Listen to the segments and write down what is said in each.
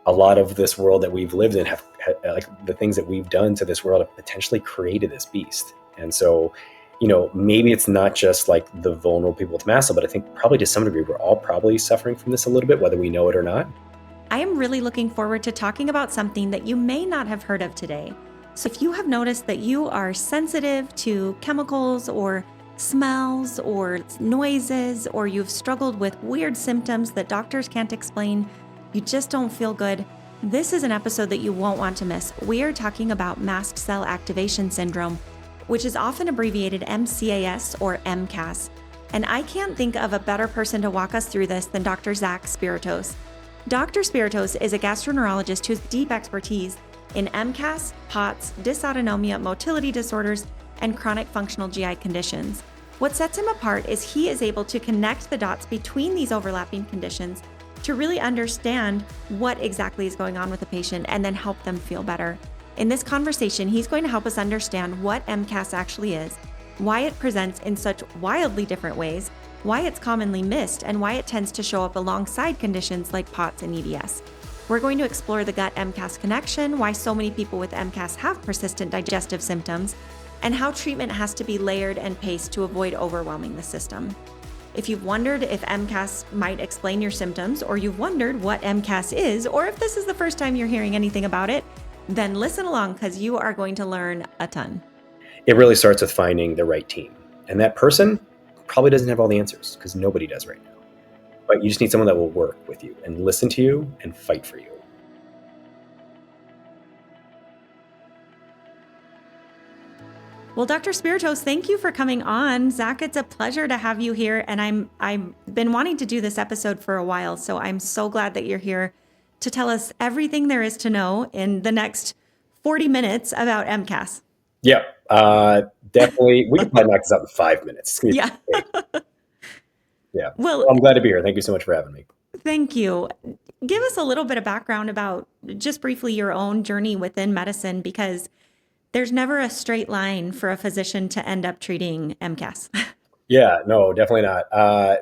a lot of this world that we've lived in have like the things that we've done to this world have potentially created this beast. And so, maybe it's not just like the vulnerable people with mast cell, but I think probably to some degree, we're all probably suffering from this a little bit, whether we know it or not. I am really looking forward to talking about something that you may not have heard of today. So if you have noticed that you are sensitive to chemicals or smells or noises, or you've struggled with weird symptoms that doctors can't explain, you just don't feel good, this is an episode that you won't want to miss. We are talking about Mast Cell Activation Syndrome, which is often abbreviated MCAS or MCAS. And I can't think of a better person to walk us through this than Dr. Zac Spiritos. Dr. Spiritos is a gastroenterologist whose deep expertise in MCAS, POTS, dysautonomia, motility disorders, and chronic functional GI conditions. What sets him apart is he is able to connect the dots between these overlapping conditions to really understand what exactly is going on with the patient and then help them feel better. In this conversation, he's going to help us understand what MCAS actually is, why it presents in such wildly different ways, why it's commonly missed, and why it tends to show up alongside conditions like POTS and EDS. We're going to explore the gut-MCAS connection, why so many people with MCAS have persistent digestive symptoms, and how treatment has to be layered and paced to avoid overwhelming the system. If you've wondered if MCAS might explain your symptoms, or you've wondered what MCAS is, or if this is the first time you're hearing anything about it, then listen along because you are going to learn a ton. It really starts with finding the right team. And that person probably doesn't have all the answers because nobody does right now. But you just need someone that will work with you and listen to you and fight for you. Well, Dr. Spiritos, thank you for coming on. Zac, it's a pleasure to have you here. And I've been wanting to do this episode for a while, so I'm so glad that you're here to tell us everything there is to know in the next 40 minutes about MCAS. Yeah, definitely. We can probably knock this out in 5 minutes. Yeah. Yeah. Well, I'm glad to be here. Thank you so much for having me. Thank you. Give us a little bit of background about just briefly your own journey within medicine, because there's never a straight line for a physician to end up treating MCAS. Yeah, no, definitely not.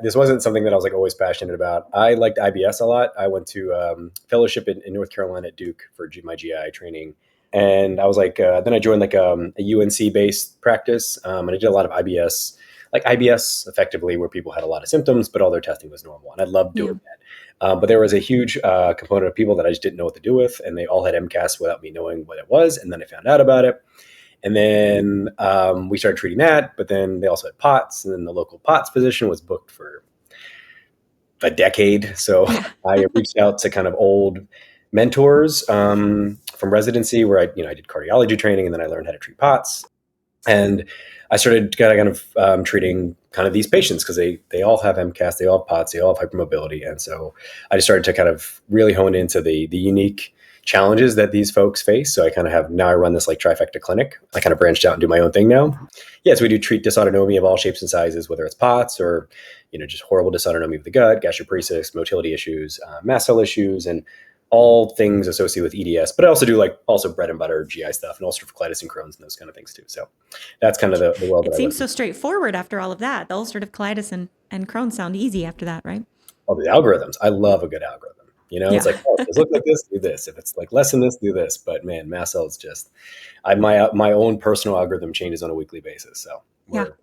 This wasn't something that I was like always passionate about. I liked IBS a lot. I went to fellowship in North Carolina at Duke for my GI training. And I was like, then I joined like a UNC based practice. And I did a lot of IBS, like IBS effectively where people had a lot of symptoms, but all their testing was normal. And I loved doing that. But there was a huge component of people that I just didn't know what to do with. And they all had MCAS without me knowing what it was. And then I found out about it. And then we started treating that. But then they also had POTS. And then the local POTS physician was booked for a decade. So I reached out to kind of old mentors from residency where I did cardiology training, and then I learned how to treat POTS. And I started kind of treating kind of these patients because they all have MCAS, they all have POTS, they all have hypermobility. And so I just started to kind of really hone into the unique challenges that these folks face. So I run this like trifecta clinic. I kind of branched out and do my own thing now. Yeah, so we do treat dysautonomia of all shapes and sizes, whether it's POTS or, just horrible dysautonomia of the gut, gastroparesis, motility issues, mast cell issues, and all things associated with EDS, but I also do also bread and butter GI stuff and ulcerative colitis and Crohn's and those kind of things too. So that's kind of the world. It seems so straightforward after all of that. The ulcerative colitis and Crohn's sound easy after that, right? Oh, the algorithms. I love a good algorithm. It's like, oh, does it look like this? Do this. If it's like less than this, do this. But man, mast cell is just, my own personal algorithm changes on a weekly basis. So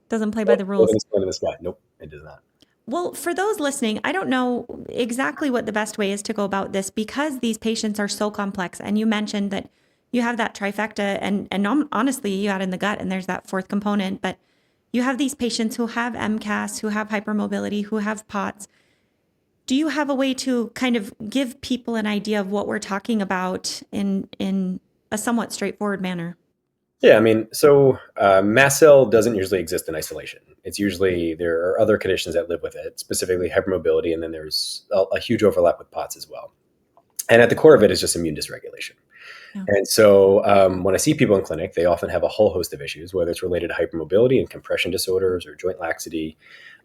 doesn't play by the rules. This guy. Nope, it does not. Well, for those listening, I don't know exactly what the best way is to go about this because these patients are so complex. And you mentioned that you have that trifecta and honestly, you had in the gut and there's that fourth component, but you have these patients who have MCAS, who have hypermobility, who have POTS. Do you have a way to kind of give people an idea of what we're talking about in a somewhat straightforward manner? Yeah, so mast cell doesn't usually exist in isolation. It's usually there are other conditions that live with it, specifically hypermobility, and then there's a huge overlap with POTS as well. And at the core of it is just immune dysregulation. Yeah. And so when I see people in clinic, they often have a whole host of issues, whether it's related to hypermobility and compression disorders or joint laxity.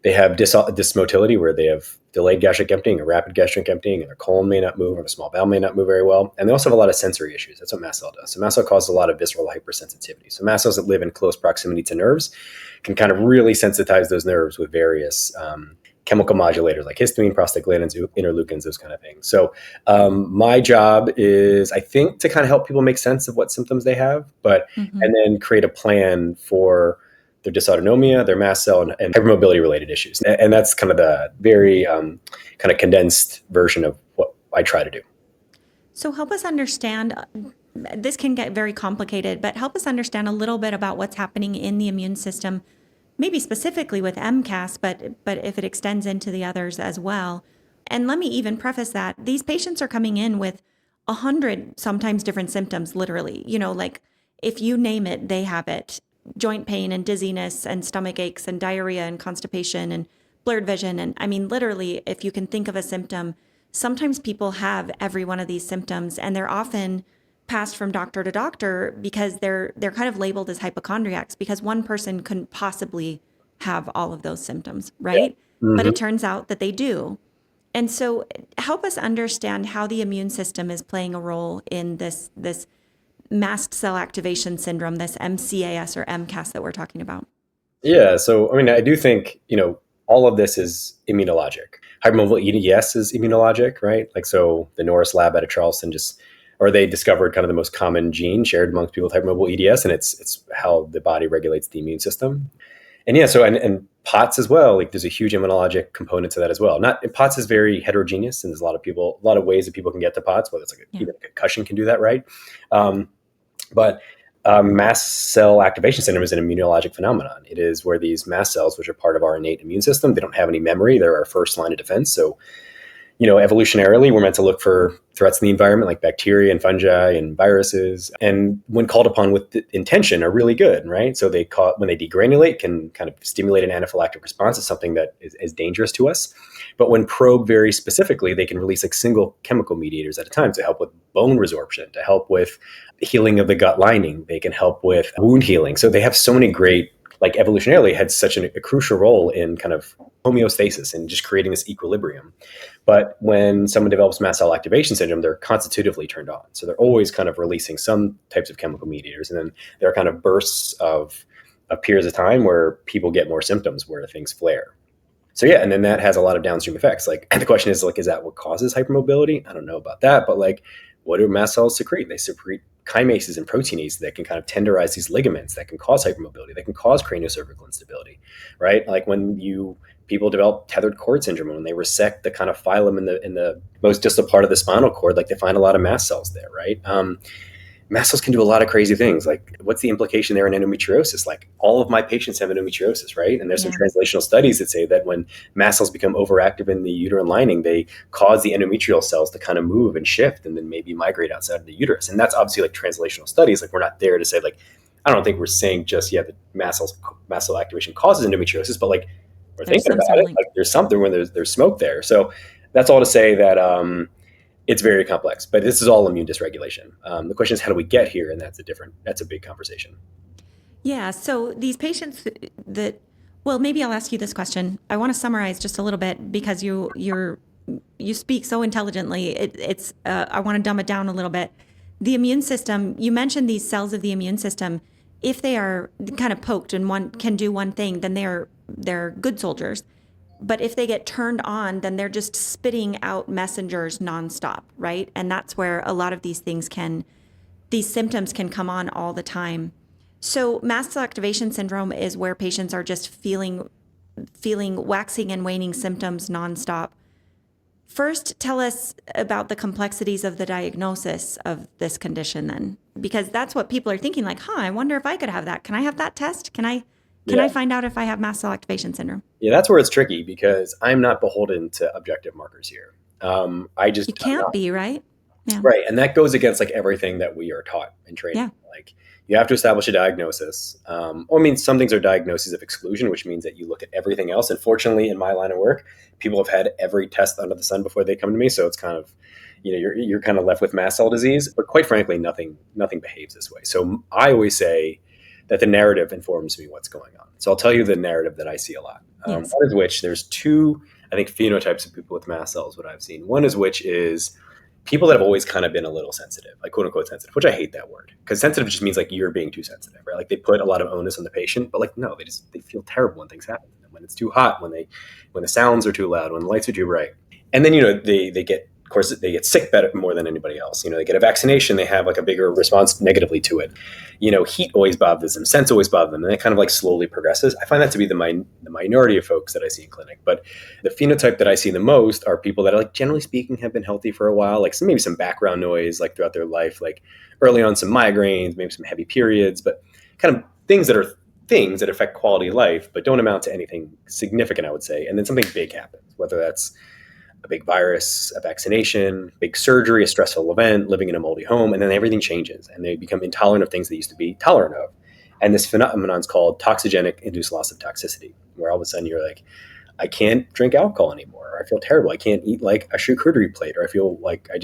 They have dysmotility where they have delayed gastric emptying or rapid gastric emptying, and their colon may not move or the small bowel may not move very well. And they also have a lot of sensory issues. That's what mast cell does. So mast cell causes a lot of visceral hypersensitivity. So mast cells that live in close proximity to nerves can kind of really sensitize those nerves with various chemical modulators like histamine, prostaglandins, interleukins, those kind of things. So my job is, I think, to kind of help people make sense of what symptoms they have, and then create a plan for their dysautonomia, their mast cell, and hypermobility related issues. And that's kind of the very kind of condensed version of what I try to do. So help us understand, this can get very complicated, but help us understand a little bit about what's happening in the immune system, maybe specifically with MCAS, but if it extends into the others as well. And let me even preface that these patients are coming in with 100 sometimes different symptoms, literally. Like if you name it, they have it. Joint pain and dizziness and stomach aches and diarrhea and constipation and blurred vision. And I mean, literally, if you can think of a symptom, sometimes people have every one of these symptoms, and they're often passed from doctor to doctor because they're kind of labeled as hypochondriacs because one person couldn't possibly have all of those symptoms, right? Yeah. But it turns out that they do. And so help us understand how the immune system is playing a role in this Mast Cell Activation Syndrome, this MCAS or MCAS that we're talking about. Yeah. So, I mean, I do think, all of this is immunologic. Hypermobility EDS is immunologic, right? Like, so the Norris lab out of Charleston they discovered kind of the most common gene shared amongst people with hypermobile EDS, and it's how the body regulates the immune system. And yeah, so and POTS as well. Like, there's a huge immunologic component to that as well. POTS is very heterogeneous, and there's a lot of ways that people can get to POTS. Whether it's even a concussion can do that, right? But mast cell activation syndrome is an immunologic phenomenon. It is where these mast cells, which are part of our innate immune system, they don't have any memory. They're our first line of defense. So, evolutionarily, we're meant to look for threats in the environment like bacteria and fungi and viruses. And when called upon with intention, are really good, right? So when they degranulate, can kind of stimulate an anaphylactic response to something that is dangerous to us. But when probed very specifically, they can release like single chemical mediators at a time to help with bone resorption, to help with healing of the gut lining. They can help with wound healing. So they have so many great, like, evolutionarily had such a crucial role in kind of homeostasis and just creating this equilibrium. But when someone develops mast cell activation syndrome, they're constitutively turned on. So they're always kind of releasing some types of chemical mediators. And then there are kind of bursts of periods of time where people get more symptoms, where things flare. So yeah, and then that has a lot of downstream effects. Like, the question is, like, is that what causes hypermobility? I don't know about that, but like, what do mast cells secrete? They secrete chimases and proteinases that can kind of tenderize these ligaments that can cause hypermobility, that can cause craniocervical instability, right? Like when people develop tethered cord syndrome, when they resect the kind of phylum in the most distal part of the spinal cord, like they find a lot of mast cells there, right? Mast cells can do a lot of crazy things. Like, what's the implication there in endometriosis? Like, all of my patients have endometriosis, right? And there's some translational studies that say that when mast cells become overactive in the uterine lining, they cause the endometrial cells to kind of move and shift and then maybe migrate outside of the uterus. And that's obviously like translational studies. Like, we're not there to say, like, I don't think we're saying just yet that mast cell activation causes endometriosis, but like, we're thinking about it. Like, there's something when there's smoke there. So that's all to say that it's very complex, but this is all immune dysregulation. The question is, how do we get here? And that's a big conversation. Yeah. So these patients well, maybe I'll ask you this question. I want to summarize just a little bit because you speak so intelligently. I want to dumb it down a little bit. The immune system, you mentioned these cells of the immune system. If they are kind of poked and one can do one thing, then they're good soldiers. But if they get turned on, then they're just spitting out messengers nonstop, right? And that's where a lot of these symptoms can come on all the time. So mast cell activation syndrome is where patients are just feeling waxing and waning symptoms nonstop. First, tell us about the complexities of the diagnosis of this condition then, because that's what people are thinking, like, I wonder if I could have that. Can I have that test? Can I find out if I have mast cell activation syndrome? Yeah, that's where it's tricky because I'm not beholden to objective markers here. You can't be, right? Yeah. Right. And that goes against like everything that we are taught in training. Yeah. Like, you have to establish a diagnosis. Some things are diagnoses of exclusion, which means that you look at everything else. And fortunately, in my line of work, people have had every test under the sun before they come to me. So it's kind of, you're kind of left with mast cell disease. But quite frankly, nothing behaves this way. So I always say that the narrative informs me what's going on. So I'll tell you the narrative that I see a lot. Yes. One is which there's two, I think, phenotypes of people with mast cells, what I've seen. One is which is people that have always kind of been a little sensitive, like quote unquote sensitive, which I hate that word, because sensitive just means like you're being too sensitive, right? Like they put a lot of onus on the patient, but like no, they feel terrible when things happen, when it's too hot, when the sounds are too loud, when the lights are too bright, and then they get, of course, they get sick better more than anybody else. They get a vaccination, they have like a bigger response negatively to it. Heat always bothers them, scents always bother them, and it kind of like slowly progresses. I find that to be the minority of folks that I see in clinic. But the phenotype that I see the most are people that are like, generally speaking, have been healthy for a while, like maybe some background noise, like throughout their life, like early on some migraines, maybe some heavy periods, but kind of things that affect quality of life, but don't amount to anything significant, I would say. And then something big happens, whether that's a big virus, a vaccination, big surgery, a stressful event, living in a moldy home, and then everything changes and they become intolerant of things they used to be tolerant of. And this phenomenon is called toxigenic induced loss of toxicity, where all of a sudden you're like, I can't drink alcohol anymore, or I feel terrible. I can't eat like a charcuterie plate, or I feel like I'm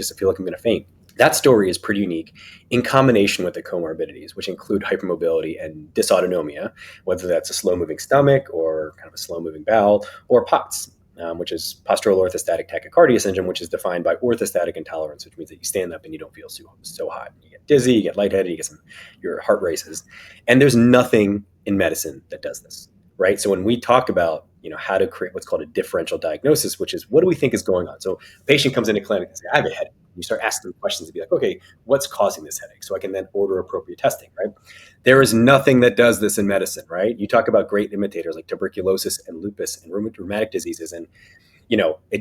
going to faint. That story is pretty unique in combination with the comorbidities, which include hypermobility and dysautonomia, whether that's a slow-moving stomach or kind of a slow-moving bowel, or POTS, which is postural orthostatic tachycardia syndrome, which is defined by orthostatic intolerance, which means that you stand up and you don't feel so hot. You get dizzy, you get lightheaded, your heart races. And there's nothing in medicine that does this, right? So when we talk about how to create what's called a differential diagnosis, which is what do we think is going on? So a patient comes into clinic and says, I have a headache. You start asking them questions to be like, okay, what's causing this headache? So I can then order appropriate testing, right? There is nothing that does this in medicine, right? You talk about great imitators like tuberculosis and lupus and rheumatic diseases, and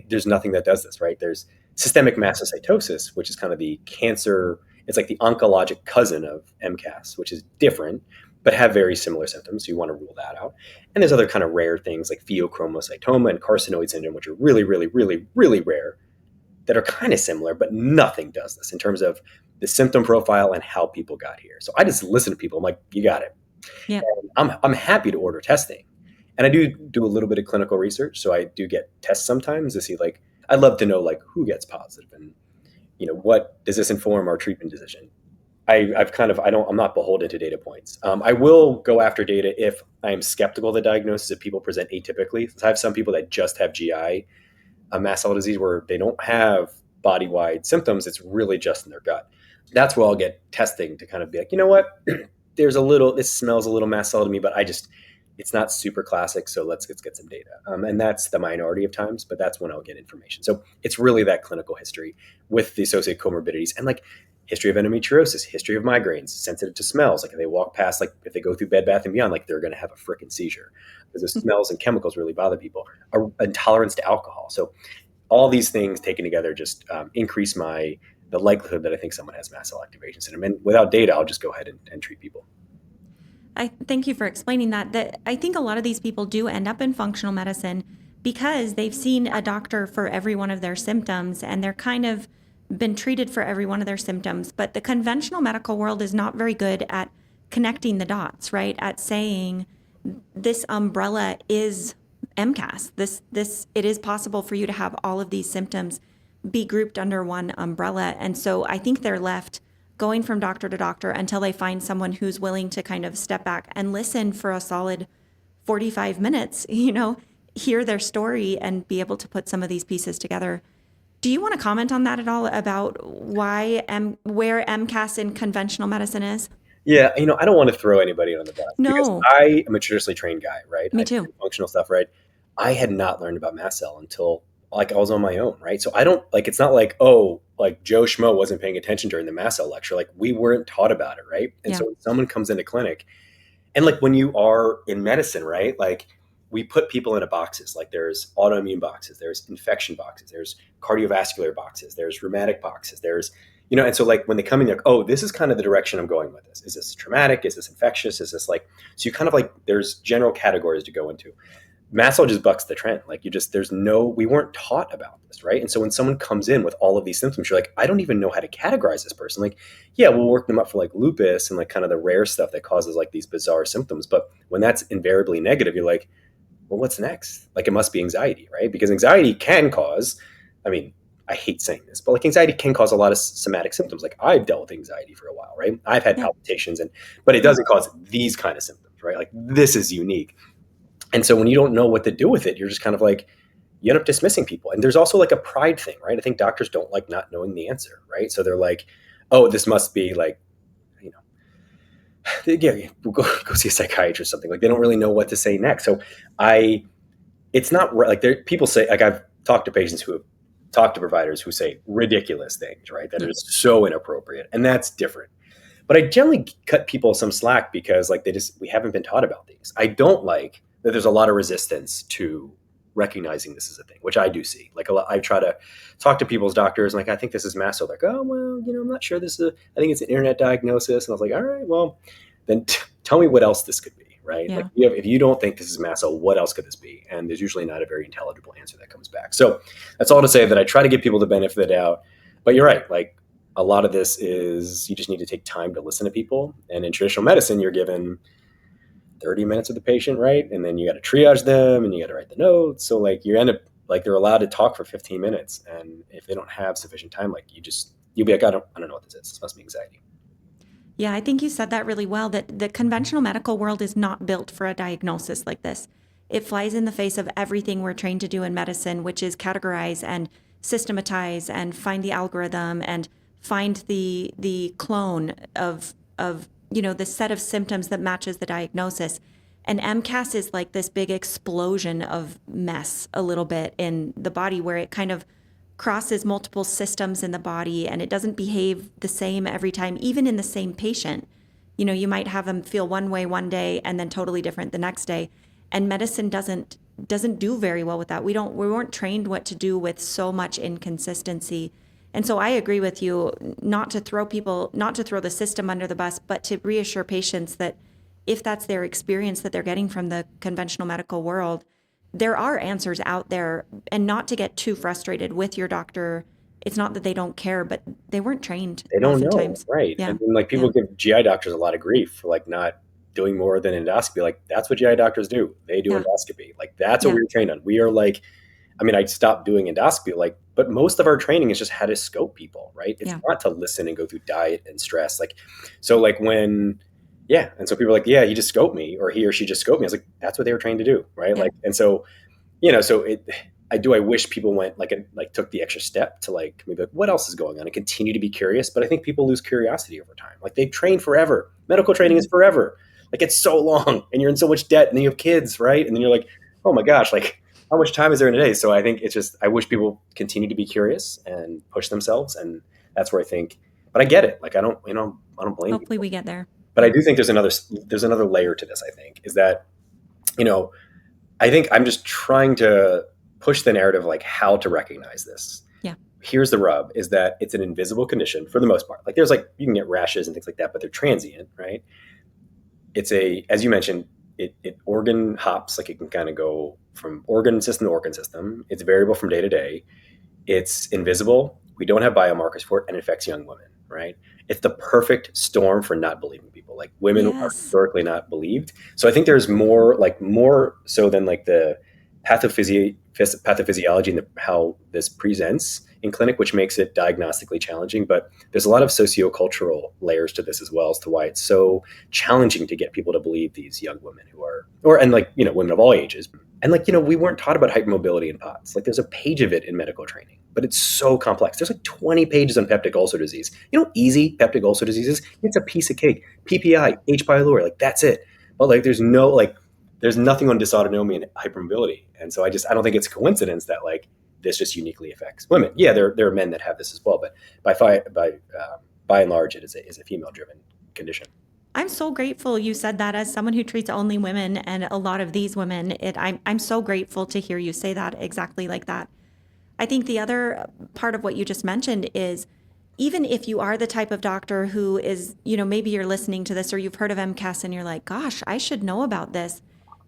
there's nothing that does this, right? There's systemic mastocytosis, which is kind of the cancer. It's like the oncologic cousin of MCAS, which is different, but have very similar symptoms. So you want to rule that out. And there's other kind of rare things like pheochromocytoma and carcinoid syndrome, which are really, really, really, really rare, that are kind of similar, but nothing does this in terms of the symptom profile and how people got here. So I just listen to people. I'm like, you got it. Yeah. I'm happy to order testing. And I do a little bit of clinical research. So I do get tests sometimes to see, like, I'd love to know like who gets positive and, what does this inform our treatment decision? I'm not beholden to data points. I will go after data if I'm skeptical of the diagnosis, if people present atypically. So I have some people that just have GI, a mast cell disease, where they don't have body-wide symptoms. It's really just in their gut. That's where I'll get testing to kind of be like, you know what, this smells a little mast cell to me, but it's not super classic. So let's get some data. And that's the minority of times, but that's when I'll get information. So it's really that clinical history with the associated comorbidities and like history of endometriosis, history of migraines, sensitive to smells. Like if they walk past, like if they go through Bed Bath & Beyond, like they're going to have a freaking seizure because the smells and chemicals really bother people. Intolerance to alcohol. So all these things taken together just increase the likelihood that I think someone has mast cell activation syndrome. And without data, I'll just go ahead and treat people. I thank you for explaining that I think a lot of these people do end up in functional medicine because they've seen a doctor for every one of their symptoms and they're kind of been treated for every one of their symptoms. But the conventional medical world is not very good at connecting the dots, right? At saying this umbrella is MCAS. It is possible for you to have all of these symptoms be grouped under one umbrella. And so I think they're left going from doctor to doctor until they find someone who's willing to kind of step back and listen for a solid 45 minutes, hear their story and be able to put some of these pieces together. Do you want to comment on that at all about where MCAS in conventional medicine is? Yeah, I don't want to throw anybody on the bus. No. Because I am a traditionally trained guy, right? Me I too. do functional stuff, right? I had not learned about mast cell until like I was on my own, right? So I don't it's not like, oh, like Joe Schmo wasn't paying attention during the mast cell lecture. Like we weren't taught about it, right? And so when someone comes into clinic and like when you are in medicine, right? Like we put people into boxes. Like there's autoimmune boxes, there's infection boxes, there's cardiovascular boxes, there's rheumatic boxes, there's, and so like when they come in, like, oh, this is kind of the direction I'm going with this. Is this traumatic? Is this infectious? Is this like, so you kind of like, there's general categories to go into. Mast cell just bucks the trend. Like we weren't taught about this, right? And so when someone comes in with all of these symptoms, you're like, I don't even know how to categorize this person. Like, yeah, we'll work them up for like lupus and like kind of the rare stuff that causes like these bizarre symptoms. But when that's invariably negative, you're like, well, what's next? Like it must be anxiety, right? Because anxiety can cause, I hate saying this, but like anxiety can cause a lot of somatic symptoms. Like I've dealt with anxiety for a while, right? I've had palpitations but it doesn't cause these kind of symptoms, right? Like this is unique. And so when you don't know what to do with it, you're just kind of like, you end up dismissing people. And there's also like a pride thing, right? I think doctors don't like not knowing the answer, right? So they're like, oh, this must be like, you know, yeah, we'll go see a psychiatrist or something. Like they don't really know what to say next. So it's not like people say, like I've talked to patients who have talked to providers who say ridiculous things, right? That Yeah. are so inappropriate. And that's different. But I generally cut people some slack because like we haven't been taught about these. I don't like that there's a lot of resistance to recognizing this is a thing, which I do see. Like I try to talk to people's doctors, and like I think this is mast cell. Like, oh well, I'm not sure this is. I think it's an internet diagnosis, and I was like, all right, well, then tell me what else this could be, right? Like Yeah. if you don't think this is mast cell, what else could this be? And there's usually not a very intelligible answer that comes back. So that's all to say that I try to give people the benefit of the doubt. But you're right, like a lot of this is you just need to take time to listen to people. And in traditional medicine, you're given 30 minutes with the patient, right? And then you got to triage them and you got to write the notes. So like you end up like they're allowed to talk for 15 minutes. And if they don't have sufficient time, like you'll be like, I don't know what this is. This must be anxiety. Yeah, I think you said that really well, that the conventional medical world is not built for a diagnosis like this. It flies in the face of everything we're trained to do in medicine, which is categorize and systematize and find the algorithm and find the clone of the set of symptoms that matches the diagnosis. And MCAS is like this big explosion of mess a little bit in the body where it kind of crosses multiple systems in the body and it doesn't behave the same every time, even in the same patient. You might have them feel one way one day and then totally different the next day. And medicine doesn't do very well with that. We weren't trained what to do with so much inconsistency. And so I agree with you, not to throw the system under the bus, but to reassure patients that if that's their experience that they're getting from the conventional medical world, there are answers out there, and not to get too frustrated with your doctor. It's not that they don't care, but they weren't trained They don't know, oftentimes. right? Yeah. And then, like people give GI doctors a lot of grief for like not doing more than endoscopy. Like that's what GI doctors do. They do Yeah. endoscopy. Like that's what Yeah. we were trained on. We are like, I mean, I stopped doing endoscopy, like, but most of our training is just how to scope people, right? It's Yeah. not to listen and go through diet and stress. Like, so like yeah. And so people are like, yeah, he just scoped me or he or she just scoped me. I was like, that's what they were trained to do. Right. Yeah. Like, and so, so I wish people went like took the extra step to like maybe like what else is going on and continue to be curious. But I think people lose curiosity over time. Like they've trained forever. Medical training is forever. Like it's so long and you're in so much debt and then you have kids, right? And then you're like, oh my gosh, like how much time is there in a day? So I think it's just I wish people continue to be curious and push themselves. And that's where I think, but I get it. Like I don't blame Hopefully people. we get there. But I do think there's another layer to this, I think, is that, I think I'm just trying to push the narrative like how to recognize this. Yeah. Here's the rub is that it's an invisible condition for the most part. Like there's like you can get rashes and things like that, but they're transient, right? It's as you mentioned, it organ hops, like it can kind of go from organ system to organ system. It's variable from day to day. It's invisible. We don't have biomarkers for it, and it affects young women, right? It's the perfect storm for not believing people. Like women are historically not believed. So I think there's more so than like the pathophysiology and how this presents in clinic, which makes it diagnostically challenging. But there's a lot of sociocultural layers to this as well as to why it's so challenging to get people to believe these young women who are, women of all ages. And we weren't taught about hypermobility in POTS. Like there's a page of it in medical training, but it's so complex. There's like 20 pages on peptic ulcer disease. Easy peptic ulcer disease is? It's a piece of cake. PPI, H. pylori, like that's it. But like there's nothing on dysautonomia and hypermobility. And so I don't think it's a coincidence that like this just uniquely affects women. Yeah, there are men that have this as well, but by and large, it is a female-driven condition. I'm so grateful you said that as someone who treats only women and a lot of these women. I'm so grateful to hear you say that exactly like that. I think the other part of what you just mentioned is even if you are the type of doctor who is, maybe you're listening to this or you've heard of MCAS and you're like, gosh, I should know about this.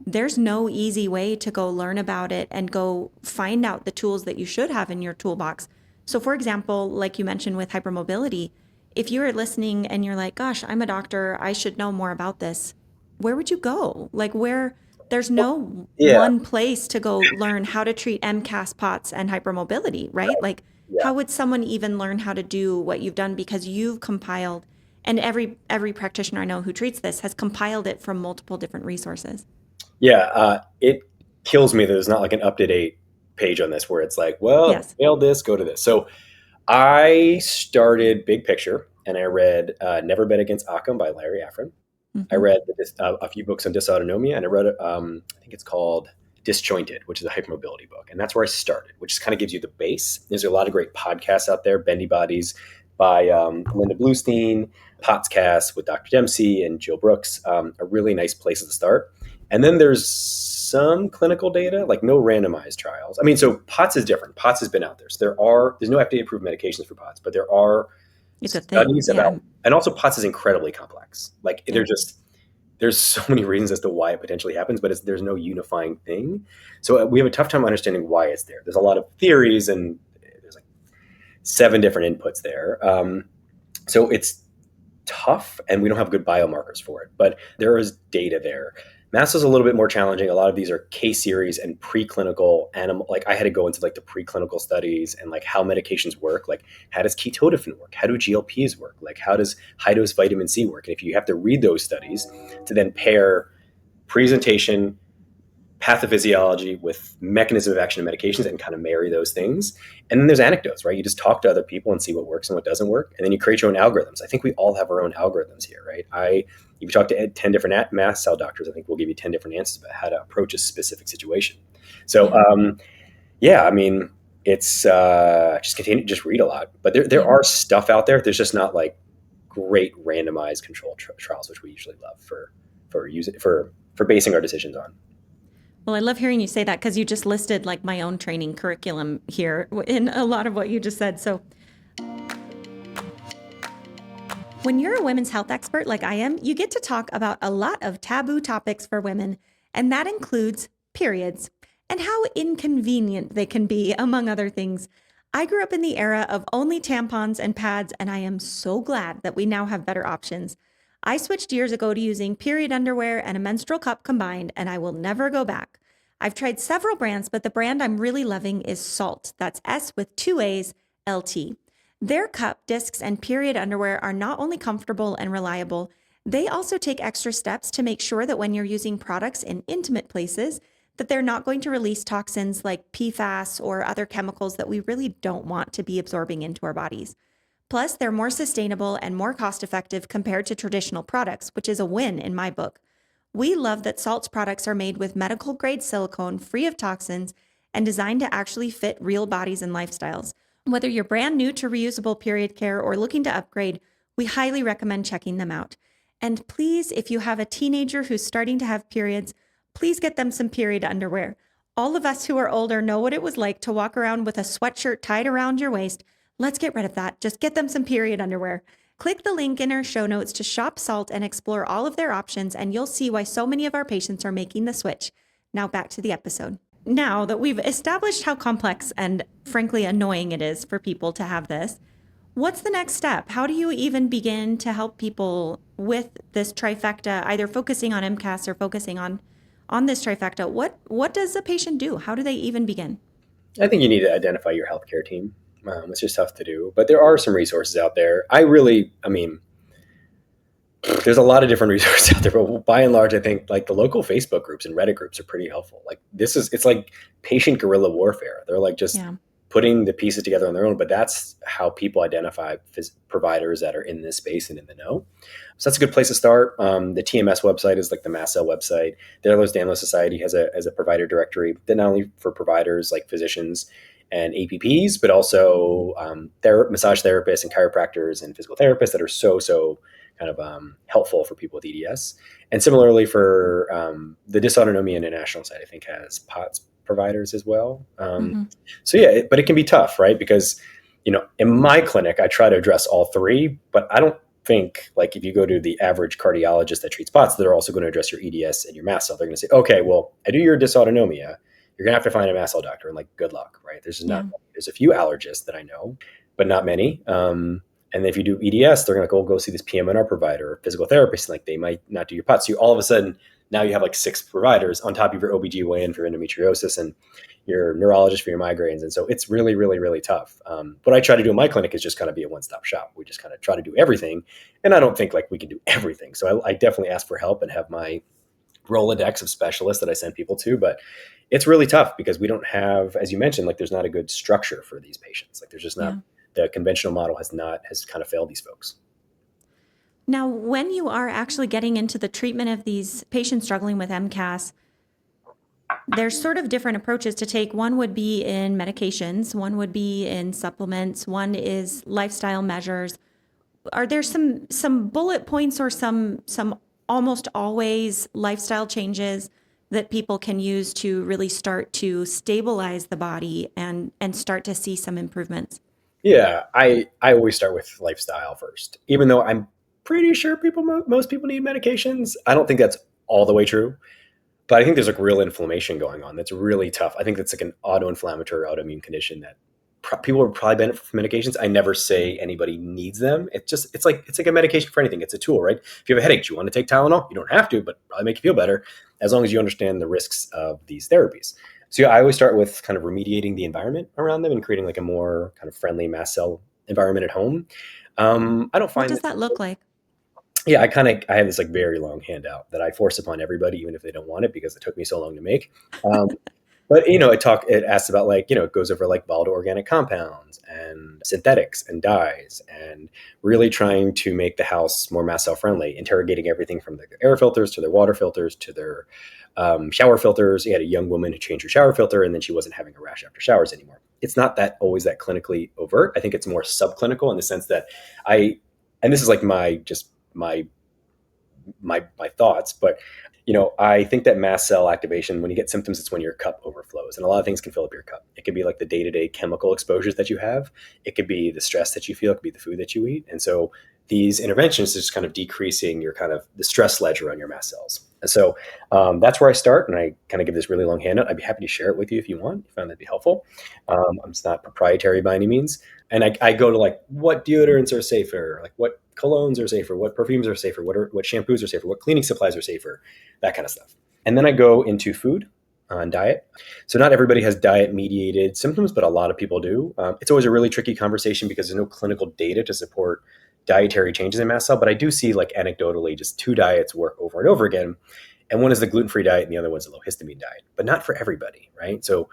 There's no easy way to go learn about it and go find out the tools that you should have in your toolbox. So for example, like you mentioned with hypermobility, if you're listening and you're like, gosh, I'm a doctor, I should know more about this, where would you go? Like there's no one place to go learn how to treat MCAS, POTS, and hypermobility, right? Like how would someone even learn how to do what you've done because you've compiled, and every practitioner I know who treats this has compiled it from multiple different resources. Yeah, it kills me that there's not like an up-to-date page on this where it's like, well, Yes. failed this, go to this. So I started big picture and I read Never Bet Against Occam by Larry Afrin. I Mm-hmm. read a few books on dysautonomia, and I read, I think it's called Disjointed, which is a hypermobility book. And that's where I started, which just kind of gives you the base. There's a lot of great podcasts out there, Bendy Bodies by Linda Bluestein, Cast with Dr. Dempsey and Jill Brooks, are really nice places to start. And then there's some clinical data, like no randomized trials. I mean, so POTS is different. POTS has been out there. So there's no FDA approved medications for POTS, but there are It's a thing. studies Yeah. about, and also POTS is incredibly complex. Like Yeah. there's so many reasons as to why it potentially happens, but there's no unifying thing. So we have a tough time understanding why it's there. There's a lot of theories and there's like 7 different inputs there. So it's tough and we don't have good biomarkers for it, but there is data there. Mast is a little bit more challenging. A lot of these are case series and preclinical animal. Like I had to go into like the preclinical studies and like how medications work. Like how does ketotifen work? How do GLPs work? Like how does high dose vitamin C work? And if you have to read those studies to then pair presentation, pathophysiology with mechanism of action of medications and kind of marry those things. And then there's anecdotes, right? You just talk to other people and see what works and what doesn't work. And then you create your own algorithms. I think we all have our own algorithms here, right? If you talk to 10 different mast cell doctors, I think we'll give you 10 different answers about how to approach a specific situation. So, yeah, I mean, it's just read a lot. But there are stuff out there. There's just not like great randomized controlled trials, which we usually love for basing our decisions on. Well, I love hearing you say that because you just listed like my own training curriculum here in a lot of what you just said. So when you're a women's health expert like I am, you get to talk about a lot of taboo topics for women, and that includes periods and how inconvenient they can be, among other things. I grew up in the era of only tampons and pads, and I am so glad that we now have better options. I switched years ago to using period underwear and a menstrual cup combined, and I will never go back. I've tried several brands, but the brand I'm really loving is Salt. That's S with 2 A's, LT. Their cup, discs, and period underwear are not only comfortable and reliable, they also take extra steps to make sure that when you're using products in intimate places, that they're not going to release toxins like PFAS or other chemicals that we really don't want to be absorbing into our bodies. Plus, they're more sustainable and more cost-effective compared to traditional products, which is a win in my book. We love that Salt's products are made with medical-grade silicone, free of toxins, and designed to actually fit real bodies and lifestyles. Whether you're brand new to reusable period care or looking to upgrade, we highly recommend checking them out. And please, if you have a teenager who's starting to have periods, please get them some period underwear. All of us who are older know what it was like to walk around with a sweatshirt tied around your waist. Let's get rid of that. Just get them some period underwear. Click the link in our show notes to shop Salt and explore all of their options, and you'll see why so many of our patients are making the switch. Now back to the episode. Now that we've established how complex and frankly annoying it is for people to have this, what's the next step? How do you even begin to help people with this trifecta, either focusing on MCAS or focusing on this trifecta? What does a patient do? How do they even begin? I think you need to identify your healthcare team. It's just tough to do, but there are some resources out there. There's a lot of different resources out there, but by and large, I think like the local Facebook groups and Reddit groups are pretty helpful. Like it's like patient guerrilla warfare. They're like just putting the pieces together on their own, but that's how people identify providers that are in this space and in the know. So that's a good place to start. The TMS website is like the Mast Cell website. The Ehlers-Danlos Society has a provider directory that not only for providers like physicians and APPs, but also massage therapists and chiropractors and physical therapists that are so kind of helpful for people with EDS. And similarly for the Dysautonomia International site, I think has POTS providers as well. So yeah, but it can be tough, right? Because, in my clinic, I try to address all 3, but I don't think like if you go to the average cardiologist that treats POTS, they're also going to address your EDS and your mast cell. They're going to say, okay, well, I do your dysautonomia. You're going to have to find a mast cell doctor, and like, good luck, right? There's a few allergists that I know, but not many. And if you do EDS, they're going to go see this PMNR provider or physical therapist. And like they might not do your POTS. So all of a sudden, now you have like 6 providers on top of your OBGYN for endometriosis and your neurologist for your migraines. And so it's really, really, really tough. What I try to do in my clinic is just kind of be a one-stop shop. We just kind of try to do everything. And I don't think like we can do everything. So I definitely ask for help and have my Rolodex of specialists that I send people to, but it's really tough because we don't have, as you mentioned, like there's not a good structure for these patients. Like there's just not, Yeah. the conventional model has kind of failed these folks. Now, when you are actually getting into the treatment of these patients struggling with MCAS, there's sort of different approaches to take. One would be in medications, one would be in supplements, one is lifestyle measures. Are there some bullet points or some almost always lifestyle changes that people can use to really start to stabilize the body and start to see some improvements? Yeah, I always start with lifestyle first, even though I'm pretty sure most people need medications. I don't think that's all the way true, but I think there's like real inflammation going on that's really tough. I think that's like an autoinflammatory autoimmune condition that people would probably benefit from medications. I never say anybody needs them. It's like a medication for anything. It's a tool, right? If you have a headache, do you want to take Tylenol? You don't have to, but probably make you feel better as long as you understand the risks of these therapies. So yeah, I always start with kind of remediating the environment around them and creating like a more kind of friendly mast cell environment at home. I don't What find does that that look like? yeah, I have this like very long handout that I force upon everybody, even if they don't want it, because it took me so long to make. Um, but it asks about like it goes over like volatile organic compounds and synthetics and dyes and really trying to make the house more mast cell friendly, interrogating everything from their air filters to their water filters to their shower filters. You had a young woman who changed her shower filter and then she wasn't having a rash after showers anymore. It's not that always that clinically overt. I think it's more subclinical in the sense that I and this is like my thoughts, but I think that mast cell activation, when you get symptoms, it's when your cup overflows, and a lot of things can fill up your cup. It could be like the day-to-day chemical exposures that you have. It could be the stress that you feel. It could be the food that you eat, and so these interventions is just kind of decreasing your kind of the stress ledger on your mast cells. And so that's where I start, and I kind of give this really long handout. I'd be happy to share it with you if you want. If you found that'd be helpful. It's not proprietary by any means, and I go to like what deodorants are safer, like what colognes are safer, what perfumes are safer, what shampoos are safer, what cleaning supplies are safer, that kind of stuff. And then I go into food on diet. So not everybody has diet mediated symptoms, but a lot of people do. It's always a really tricky conversation because there's no clinical data to support dietary changes in mast cell, but I do see like anecdotally just two diets work over and over again. And one is the gluten-free diet and the other one's the low histamine diet, but not for everybody, right? So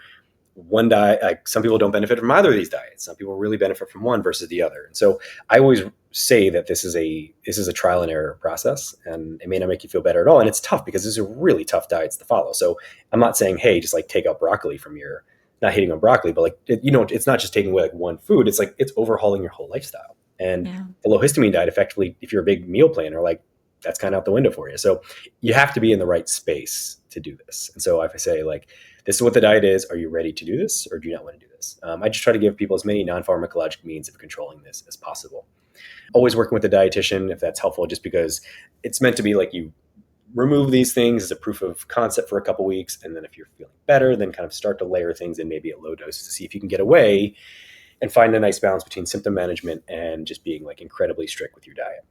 one diet, like some people don't benefit from either of these diets. Some people really benefit from one versus the other. And so I always say that this is a trial and error process, and it may not make you feel better at all. And it's tough because these are really tough diets to follow. So I'm not saying, hey, just like take out broccoli from your, not hating on broccoli, but like, it's not just taking away like one food. It's like, it's overhauling your whole lifestyle. And Yeah. the low histamine diet, effectively, if you're a big meal planner, like that's kind of out the window for you. So you have to be in the right space to do this. And so if I say like, this is what the diet is, are you ready to do this or do you not want to do this? I just try to give people as many non-pharmacologic means of controlling this as possible. Always working with a dietitian if that's helpful, just because it's meant to be like you remove these things as a proof of concept for a couple weeks. And then if you're feeling better, then kind of start to layer things in maybe at low doses to see if you can get away and find a nice balance between symptom management and just being like incredibly strict with your diet.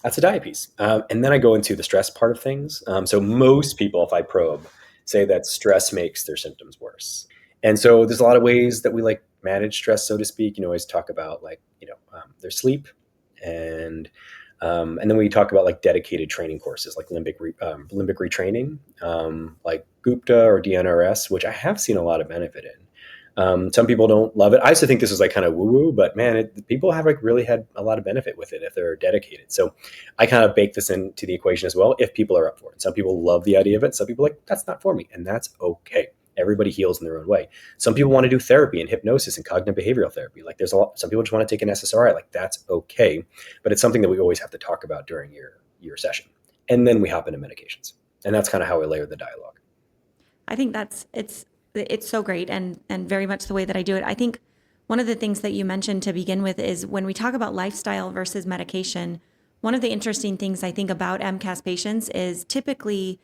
That's a diet piece. And then I go into the stress part of things. So most people, if I probe, say that stress makes their symptoms worse. And so there's a lot of ways that we like manage stress, so to speak. Always talk about like, their sleep and then we talk about like dedicated training courses, like limbic retraining, like Gupta or DNRS, which I have seen a lot of benefit in. Some people don't love it. I used to think this was like kind of woo woo, but man, people have like really had a lot of benefit with it if they're dedicated. So I kind of bake this into the equation as well if people are up for it. Some people love the idea of it. Some people are like, that's not for me. And that's okay. Everybody heals in their own way. Some people want to do therapy and hypnosis and cognitive behavioral therapy. Like there's a lot, some people just want to take an SSRI. Like that's okay. But it's something that we always have to talk about during your session. And then we hop into medications. And that's kind of how we layer the dialogue. I think it's so great and very much the way that I do it. I think one of the things that you mentioned to begin with is when we talk about lifestyle versus medication, one of the interesting things I think about MCAS patients is typically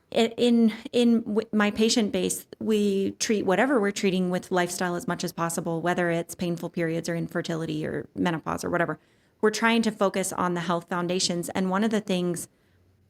in my patient base, we treat whatever we're treating with lifestyle as much as possible, whether it's painful periods or infertility or menopause or whatever. We're trying to focus on the health foundations. And one of the things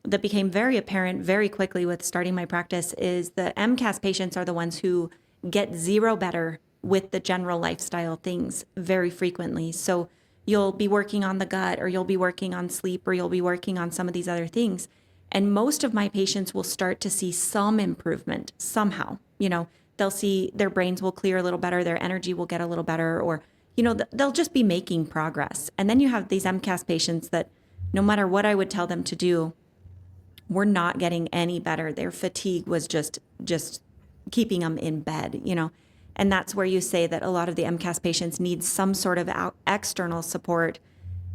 that became very apparent very quickly with starting my practice is the MCAS patients are the ones who get zero better with the general lifestyle things very frequently. So you'll be working on the gut or you'll be working on sleep or you'll be working on some of these other things. And most of my patients will start to see some improvement somehow. They'll see their brains will clear a little better, their energy will get a little better, or, they'll just be making progress. And then you have these MCAS patients that no matter what I would tell them to do, we're not getting any better. Their fatigue was just keeping them in bed, And that's where you say that a lot of the MCAS patients need some sort of external support.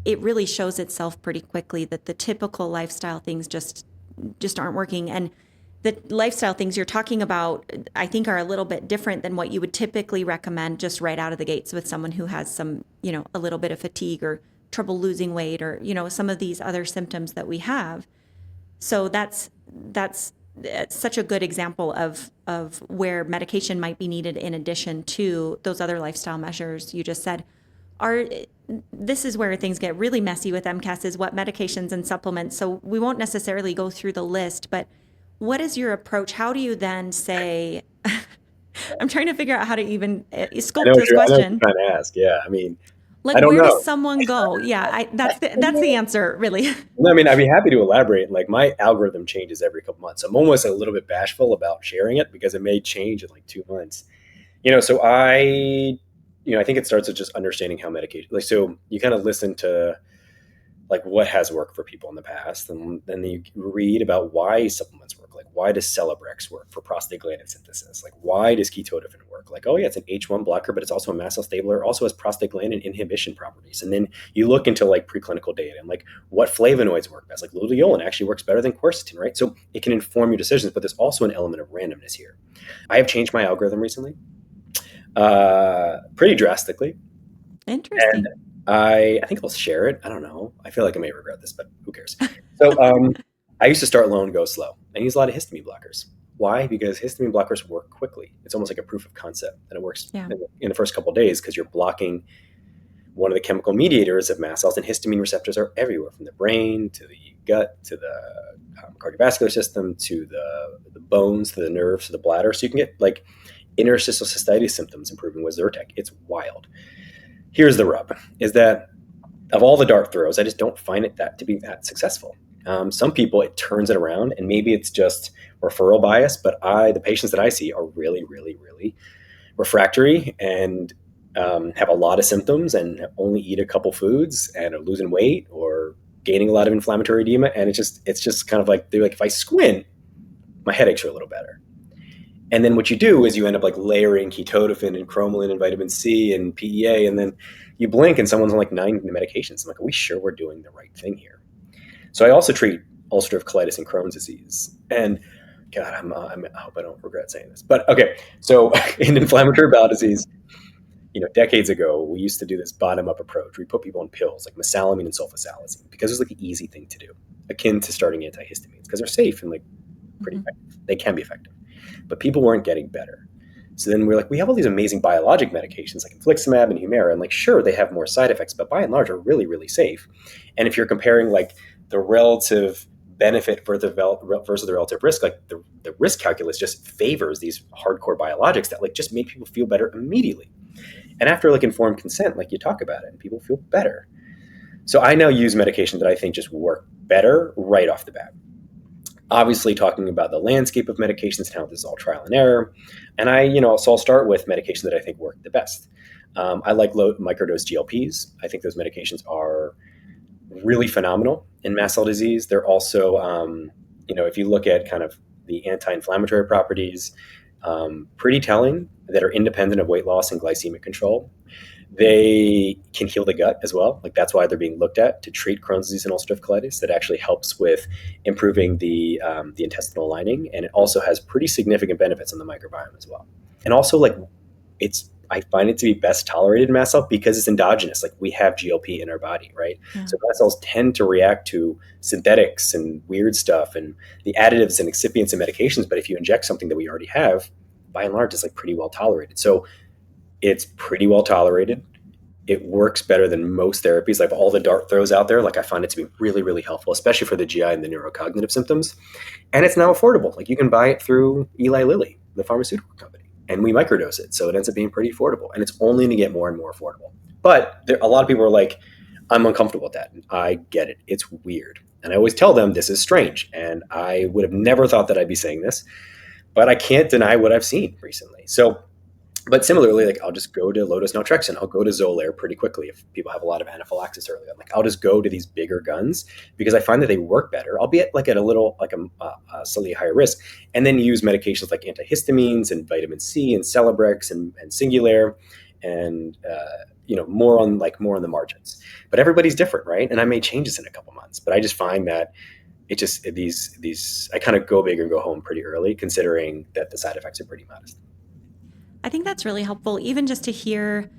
It really shows itself pretty quickly that the typical lifestyle things just aren't working. And the lifestyle things you're talking about, I think, are a little bit different than what you would typically recommend just right out of the gates with someone who has some, a little bit of fatigue or trouble losing weight or, some of these other symptoms that we have. So that's such a good example of where medication might be needed in addition to those other lifestyle measures you just said. This is where things get really messy with MCAS, is what medications and supplements. So we won't necessarily go through the list, but what is your approach? How do you then say, I'm trying to figure out how to even sculpt this I know what question. you're trying to ask. Yeah. I mean, like, I don't where know. does someone go? Yeah, that's the answer, really. No, I mean, I'd be happy to elaborate. Like, my algorithm changes every couple months. I'm almost a little bit bashful about sharing it because it may change in like 2 months. So I think it starts with just understanding how medication, like, so you kind of listen to like what has worked for people in the past, and then you read about why supplements work. Like, why does Celebrex work for prostaglandin synthesis? Like, why does ketotifen work? Like, oh yeah, it's an H1 blocker, but it's also a mast cell stabler, also has prostaglandin inhibition properties. And then you look into like preclinical data and like what flavonoids work best. Like, luteolin actually works better than quercetin, right? So it can inform your decisions, but there's also an element of randomness here. I have changed my algorithm recently, pretty drastically. Interesting. And I think I'll share it. I don't know. I feel like I may regret this, but who cares? So I used to start low and go slow. I use a lot of histamine blockers. Why? Because histamine blockers work quickly. It's almost like a proof of concept, and it works in the first couple of days because you're blocking one of the chemical mediators of mast cells, and histamine receptors are everywhere, from the brain to the gut to the cardiovascular system to the bones to the nerves to the bladder. So you can get like interstitial cystitis symptoms improving with Zyrtec. It's wild. Here's the rub, is that of all the dart throws, I just don't find it to be that successful. Some people, it turns it around, and maybe it's just referral bias, but the patients that I see are really, really, really refractory and have a lot of symptoms and only eat a couple foods and are losing weight or gaining a lot of inflammatory edema. And it's just kind of like, they're like, if I squint, my headaches are a little better. And then what you do is you end up like layering ketotifen and chromalin and vitamin C and PEA, and then you blink and someone's on like 9 medications. I'm like, are we sure we're doing the right thing here? So I also treat ulcerative colitis and Crohn's disease. And God, I hope I don't regret saying this, but okay. So in inflammatory bowel disease, decades ago, we used to do this bottom-up approach. We put people on pills like mesalamine and sulfasalazine because it was like the easy thing to do, akin to starting antihistamines because they're safe and like pretty effective. They can be effective. But people weren't getting better. So then we're like, we have all these amazing biologic medications like infliximab and Humira, and like, sure, they have more side effects, but by and large are really, really safe. And if you're comparing like the relative benefit versus the relative risk, like the risk calculus just favors these hardcore biologics that like just make people feel better immediately. And after like informed consent, like you talk about it and people feel better. So I now use medications that I think just work better right off the bat. Obviously talking about the landscape of medications and how this is all trial and error. And so I'll start with medications that I think work the best. I like low microdose GLPs. I think those medications are really phenomenal in mast cell disease. They're also, if you look at kind of the anti-inflammatory properties, pretty telling, that are independent of weight loss and glycemic control. They can heal the gut as well. Like, that's why they're being looked at to treat Crohn's disease and ulcerative colitis. That actually helps with improving the intestinal lining, and it also has pretty significant benefits on the microbiome as well. And also, like, I find it to be best tolerated in mast cell because it's endogenous. Like, we have GLP in our body, right? Yeah. So mast cells tend to react to synthetics and weird stuff and the additives and excipients and medications. But if you inject something that we already have, by and large, it's like pretty well tolerated. So it's pretty well tolerated. It works better than most therapies, like all the dart throws out there. Like, I find it to be really, really helpful, especially for the GI and the neurocognitive symptoms. And it's now affordable. Like, you can buy it through Eli Lilly, the pharmaceutical company, and we microdose it. So it ends up being pretty affordable, and it's only going to get more and more affordable. But a lot of people are like, I'm uncomfortable with that. I get it. It's weird. And I always tell them this is strange. And I would have never thought that I'd be saying this, but I can't deny what I've seen recently. So, but similarly, like I'll just go to low dose naltrexone. I'll go to Xolair pretty quickly if people have a lot of anaphylaxis early on. Like I'll just go to these bigger guns because I find that they work better, albeit like at a little like a slightly higher risk. And then use medications like antihistamines and vitamin C and Celebrex and Singulair, and more on the margins. But everybody's different, right? And I may change this in a couple months, but I just find that it just these I kind of go big and go home pretty early, considering that the side effects are pretty modest. I think that's really helpful, even just to hear.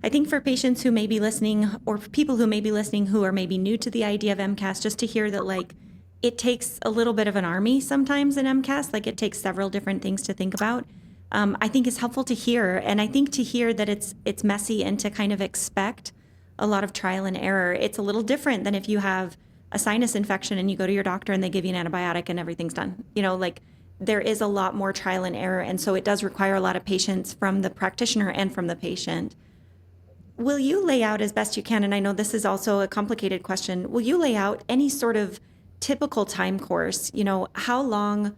I think for patients who may be listening, or people who may be listening who are maybe new to the idea of MCAS, just to hear that like it takes a little bit of an army sometimes in MCAS, like it takes several different things to think about. I think is helpful to hear, and I think to hear that it's messy and to kind of expect a lot of trial and error. It's a little different than if you have a sinus infection and you go to your doctor and they give you an antibiotic and everything's done. Like there is a lot more trial and error. And so it does require a lot of patience from the practitioner and from the patient. Will you lay out as best you can, and I know this is also a complicated question, will you lay out any sort of typical time course? How long,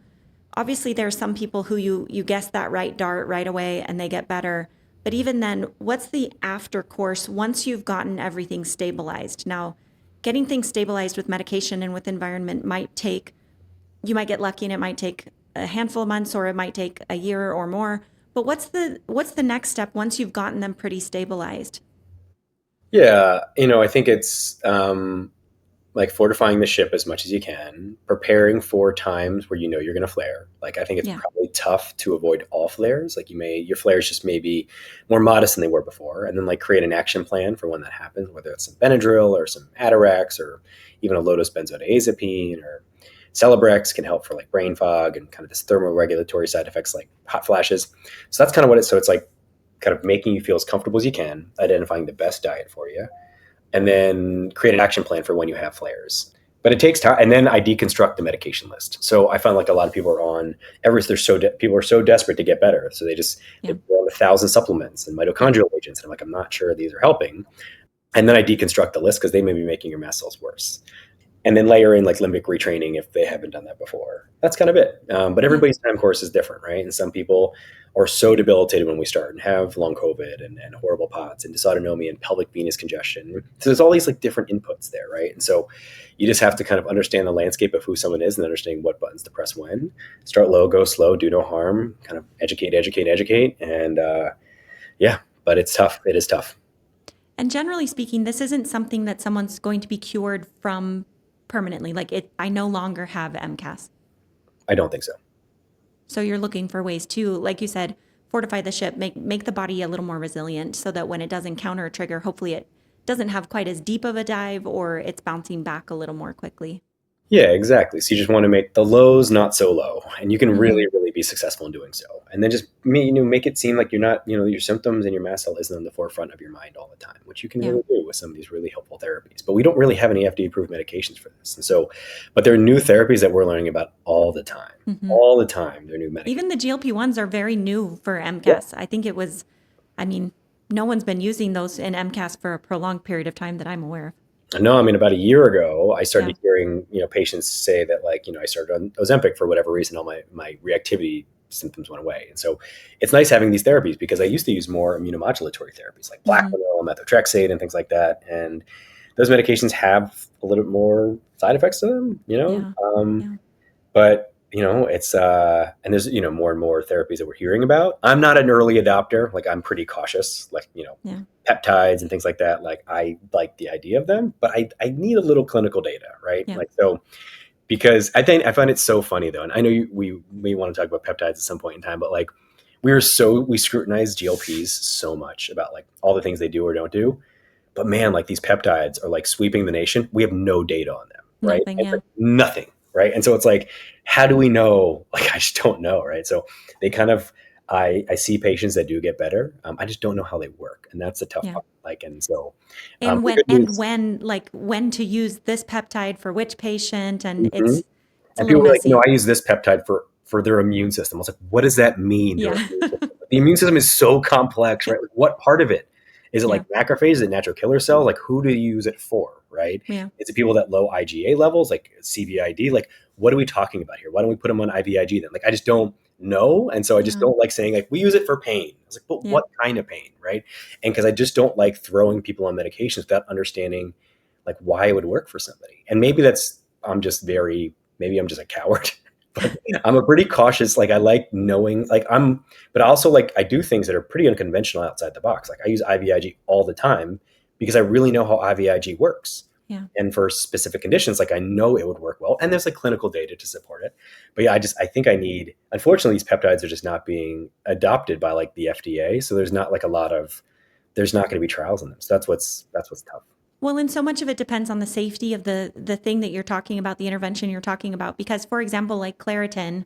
obviously there are some people who you guess that right dart right away and they get better. But even then, what's the after course once you've gotten everything stabilized? Now, getting things stabilized with medication and with environment you might get lucky and it might take a handful of months, or it might take a year or more. But what's the next step once you've gotten them pretty stabilized? Yeah, I think it's like fortifying the ship as much as you can, preparing for times where you're going to flare. Like I think it's probably tough to avoid all flares. Like your flares just may be more modest than they were before, and then like create an action plan for when that happens, whether it's some Benadryl or some Atarax or even a low-dose benzodiazepine, or Celebrex can help for like brain fog and kind of this thermoregulatory side effects like hot flashes. So that's kind of what so it's like kind of making you feel as comfortable as you can, identifying the best diet for you, and then create an action plan for when you have flares. But it takes time, and then I deconstruct the medication list. So I find like a lot of people are on people are so desperate to get better, so they go on 1,000 supplements and mitochondrial agents, and I'm like, I'm not sure these are helping. And then I deconstruct the list because they may be making your mast cells worse. And then layer in like limbic retraining if they haven't done that before. That's kind of it. But everybody's time course is different, right? And some people are so debilitated when we start and have long COVID and horrible POTS and dysautonomia and pelvic venous congestion. So there's all these like different inputs there, right? And so you just have to kind of understand the landscape of who someone is and understanding what buttons to press when. Start low, go slow, do no harm, kind of educate. And but it's tough. It is tough. And generally speaking, this isn't something that someone's going to be cured from permanently. Like I no longer have MCAS. I don't think so. So you're looking for ways to, like you said, fortify the ship, make the body a little more resilient so that when it does encounter a trigger, hopefully it doesn't have quite as deep of a dive, or it's bouncing back a little more quickly. Yeah, exactly. So you just want to make the lows not so low, and you can really, really be successful in doing so. And then just make it seem like you're not, your symptoms and your mast cell isn't on the forefront of your mind all the time, which you can really do with some of these really helpful therapies. But we don't really have any FDA-approved medications for this, and so, but there are new therapies that we're learning about all the time. All the time, they're new medications. Even the GLP-1s are very new for MCAS. I think no one's been using those in MCAS for a prolonged period of time that I'm aware of. No, about a year ago, I started hearing, patients say that I started on Ozempic for whatever reason, all my reactivity symptoms went away. And so it's nice having these therapies because I used to use more immunomodulatory therapies like Plaquenil, methotrexate, and things like that. And those medications have a little bit more side effects to them, but it's, and there's, more and more therapies that we're hearing about. I'm not an early adopter. Like I'm pretty cautious, peptides and things like that. Like I like the idea of them, but I need a little clinical data, right? Because I find it so funny though. And I know we want to talk about peptides at some point in time, but like we scrutinize GLPs so much about like all the things they do or don't do. But man, like these peptides are like sweeping the nation. We have no data on them, right? Nothing. Right. And so it's like, how do we know? Like, I just don't know. Right. So they kind of, I see patients that do get better. I just don't know how they work. And that's a tough part. Like, and so. When to use this peptide for which patient. And it's and people are like, I use this peptide for their immune system. I was like, what does that mean? Yeah. The immune system is so complex, right? What part of it Is it Yeah. like macrophages? Is it natural killer cells? Like who do you use it for, right? Yeah. Is it people that low IgA levels, like CVID? Like what are we talking about here? Why don't we put them on IVIG then? Like I just don't know. And so I just Yeah. don't like saying like we use it for pain. I was like, but Yeah. what kind of pain, right? And because I just don't like throwing people on medications without understanding like why it would work for somebody. And maybe maybe I'm just a coward. But I'm a pretty cautious, like I like knowing, but I also like, I do things that are pretty unconventional outside the box. Like I use IVIG all the time because I really know how IVIG works. Yeah. And for specific conditions, like I know it would work well. And there's like clinical data to support it. But yeah, I think unfortunately, these peptides are just not being adopted by like the FDA. So there's not like there's not going to be trials in them. So that's what's tough. Well, and so much of it depends on the safety of the thing that you're talking about, the intervention you're talking about. Because, for example, like Claritin,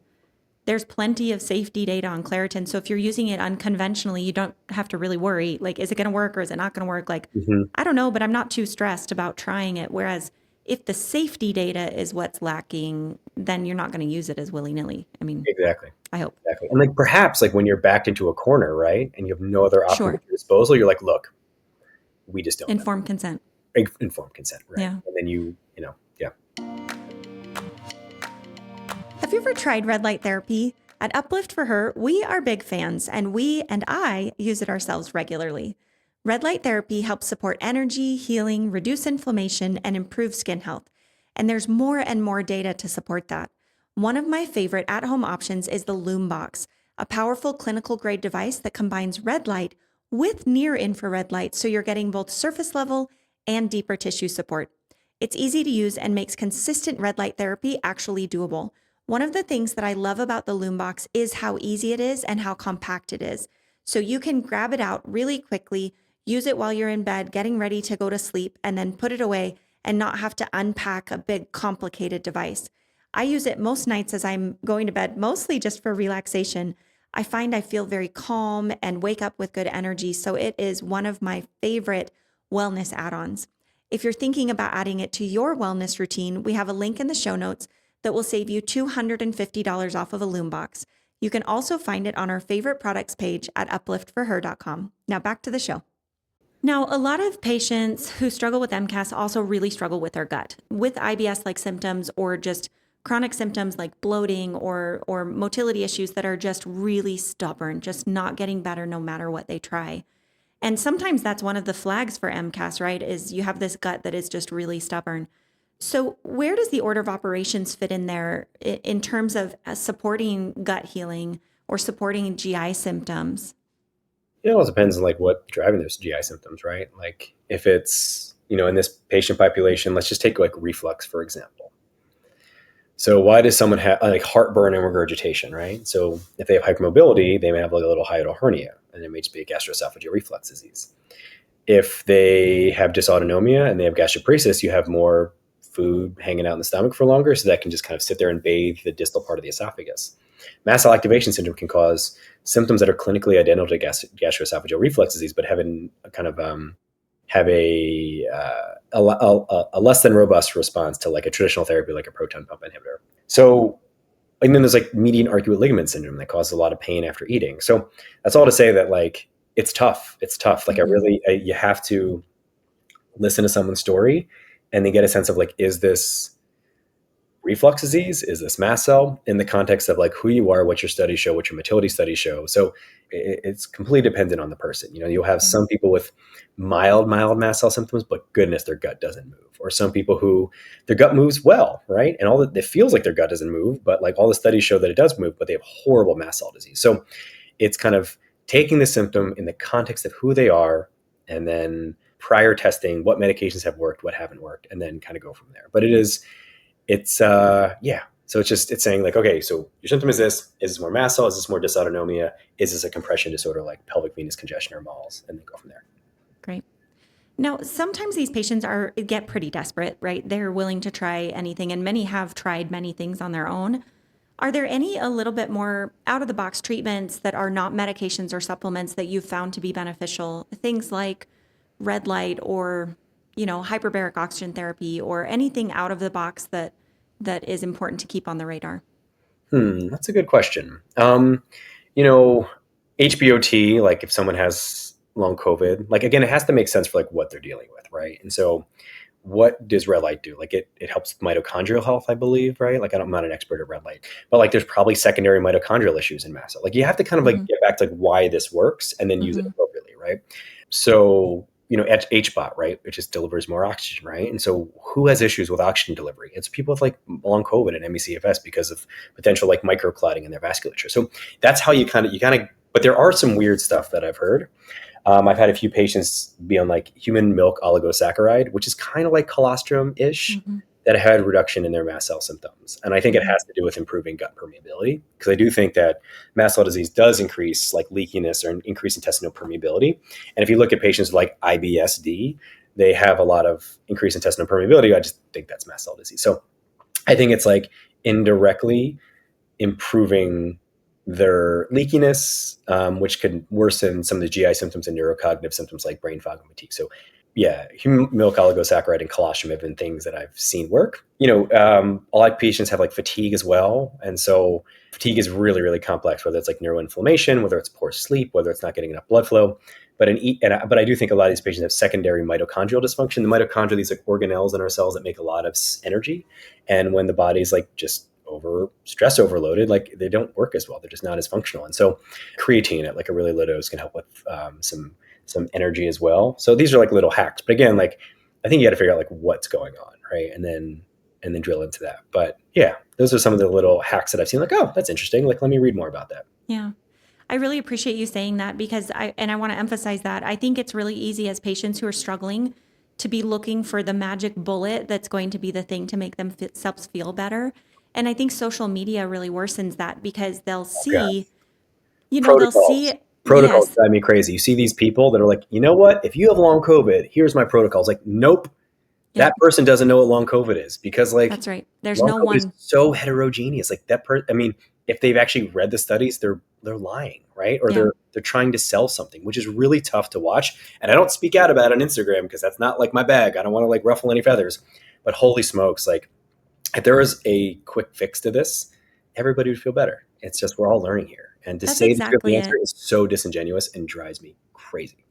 there's plenty of safety data on Claritin. So if you're using it unconventionally, you don't have to really worry. Like, is it going to work or is it not going to work? Like, Mhm. I don't know, but I'm not too stressed about trying it. Whereas if the safety data is what's lacking, then you're not going to use it as willy nilly. I mean, Exactly. I hope. Exactly. And like perhaps like when you're backed into a corner, right? And you have no other option at Sure. your disposal, you're like, look, we just don't know. Informed consent. Informed consent, right? Yeah. And then yeah. Have you ever tried red light therapy? At Uplift for Her, we are big fans, and I use it ourselves regularly. Red light therapy helps support energy, healing, reduce inflammation, and improve skin health. And there's more and more data to support that. One of my favorite at-home options is the Loom Box, a powerful clinical grade device that combines red light with near infrared light, so you're getting both surface level and deeper tissue support. It's easy to use and makes consistent red light therapy actually doable. One of the things that I love about the Loom Box is how easy it is and how compact it is. So you can grab it out really quickly, use it while you're in bed, getting ready to go to sleep, and then put it away and not have to unpack a big, complicated device. I use it most nights as I'm going to bed, mostly just for relaxation. I find I feel very calm and wake up with good energy. So it is one of my favorite wellness add-ons. If you're thinking about adding it to your wellness routine, we have a link in the show notes that will save you $250 off of a Loom Box. You can also find it on our favorite products page at upliftforher.com. Now back to the show. Now, a lot of patients who struggle with MCAS also really struggle with their gut, with IBS-like symptoms or just chronic symptoms like bloating or motility issues that are just really stubborn, just not getting better no matter what they try. And sometimes that's one of the flags for MCAS, right? Is you have this gut that is just really stubborn. So where does the order of operations fit in there in terms of supporting gut healing or supporting GI symptoms? It all depends on like what's driving those GI symptoms, right? Like if it's, in this patient population, let's just take like reflux, for example. So why does someone have like heartburn and regurgitation, right? So if they have hypermobility, they may have like a little hiatal hernia, and it may just be a gastroesophageal reflux disease. If they have dysautonomia and they have gastroparesis, you have more food hanging out in the stomach for longer, so that can just kind of sit there and bathe the distal part of the esophagus. Mast Cell Activation Syndrome can cause symptoms that are clinically identical to gastroesophageal reflux disease, but have a less than robust response to like a traditional therapy, like a proton pump inhibitor. So, and then there's like median arcuate ligament syndrome that causes a lot of pain after eating. So that's all to say that like it's tough. It's tough. Like you have to listen to someone's story and then get a sense of like, is this reflux disease? Is this mast cell, in the context of like who you are, what your studies show, what your motility studies show? So it's completely dependent on the person. You'll have some people with mild mast cell symptoms, but goodness, their gut doesn't move. Or some people who their gut moves well, right? And it feels like their gut doesn't move, but like all the studies show that it does move, but they have horrible mast cell disease. So it's kind of taking the symptom in the context of who they are, and then prior testing what medications have worked, what haven't worked, and then kind of go from there. But so it's saying like, okay, so your symptom is this more mast cell? Is this more dysautonomia? Is this a compression disorder like pelvic venous congestion or MALS? And then go from there. Great. Now, sometimes these patients get pretty desperate, right? They're willing to try anything, and many have tried many things on their own. Are there any a little bit more out of the box treatments that are not medications or supplements that you've found to be beneficial? Things like red light or, hyperbaric oxygen therapy or anything out of the box that is important to keep on the radar? That's a good question. HBOT, like if someone has long COVID, like, again, it has to make sense for like what they're dealing with, right? And so what does red light do? Like it helps with mitochondrial health, I believe, right? Like I'm not an expert at red light, but like there's probably secondary mitochondrial issues in mast cell. Like you have to kind of like get back to like why this works and then use it appropriately, right? So, HBOT, right, it just delivers more oxygen, right? And so who has issues with oxygen delivery? It's people with like long COVID and ME/CFS because of potential like microclotting in their vasculature. So that's how you kind of, but there are some weird stuff that I've heard. I've had a few patients be on like human milk oligosaccharide, which is kind of like colostrum-ish, that had reduction in their mast cell symptoms. And I think it has to do with improving gut permeability, because I do think that mast cell disease does increase like leakiness or increase intestinal permeability. And if you look at patients with like IBS-D, they have a lot of increased intestinal permeability. I just think that's mast cell disease. So I think it's like indirectly improving their leakiness, which could worsen some of the GI symptoms and neurocognitive symptoms like brain fog and fatigue. So yeah, human milk oligosaccharide and colostrum have been things that I've seen work. A lot of patients have like fatigue as well. And so fatigue is really, really complex, whether it's like neuroinflammation, whether it's poor sleep, whether it's not getting enough blood flow. But I do think a lot of these patients have secondary mitochondrial dysfunction. The mitochondria, these like organelles in our cells that make a lot of energy. And when the body's like just stress overloaded, like they don't work as well. They're just not as functional. And so creatine at like a really low dose can help with some energy as well. So these are like little hacks. But again, like I think you got to figure out like what's going on, right? And then drill into that. But yeah, those are some of the little hacks that I've seen. Like, oh, that's interesting. Like, let me read more about that. Yeah. I really appreciate you saying that, because I want to emphasize that. I think it's really easy as patients who are struggling to be looking for the magic bullet that's going to be the thing to make themselves feel better. And I think social media really worsens that, because they'll see, Protocols yes, drive me crazy. You see these people that are like, you know what? If you have long COVID, here's my protocols. Like, nope, that person doesn't know what long COVID is, because like that's right. There's long no COVID one. is so heterogeneous. Like that person. I mean, if they've actually read the studies, they're lying, right? Or they're trying to sell something, which is really tough to watch. And I don't speak out about it on Instagram because that's not like my bag. I don't want to like ruffle any feathers. But holy smokes, like if there was a quick fix to this, everybody would feel better. It's just we're all learning here. And to say that you have the answer is so disingenuous and drives me crazy.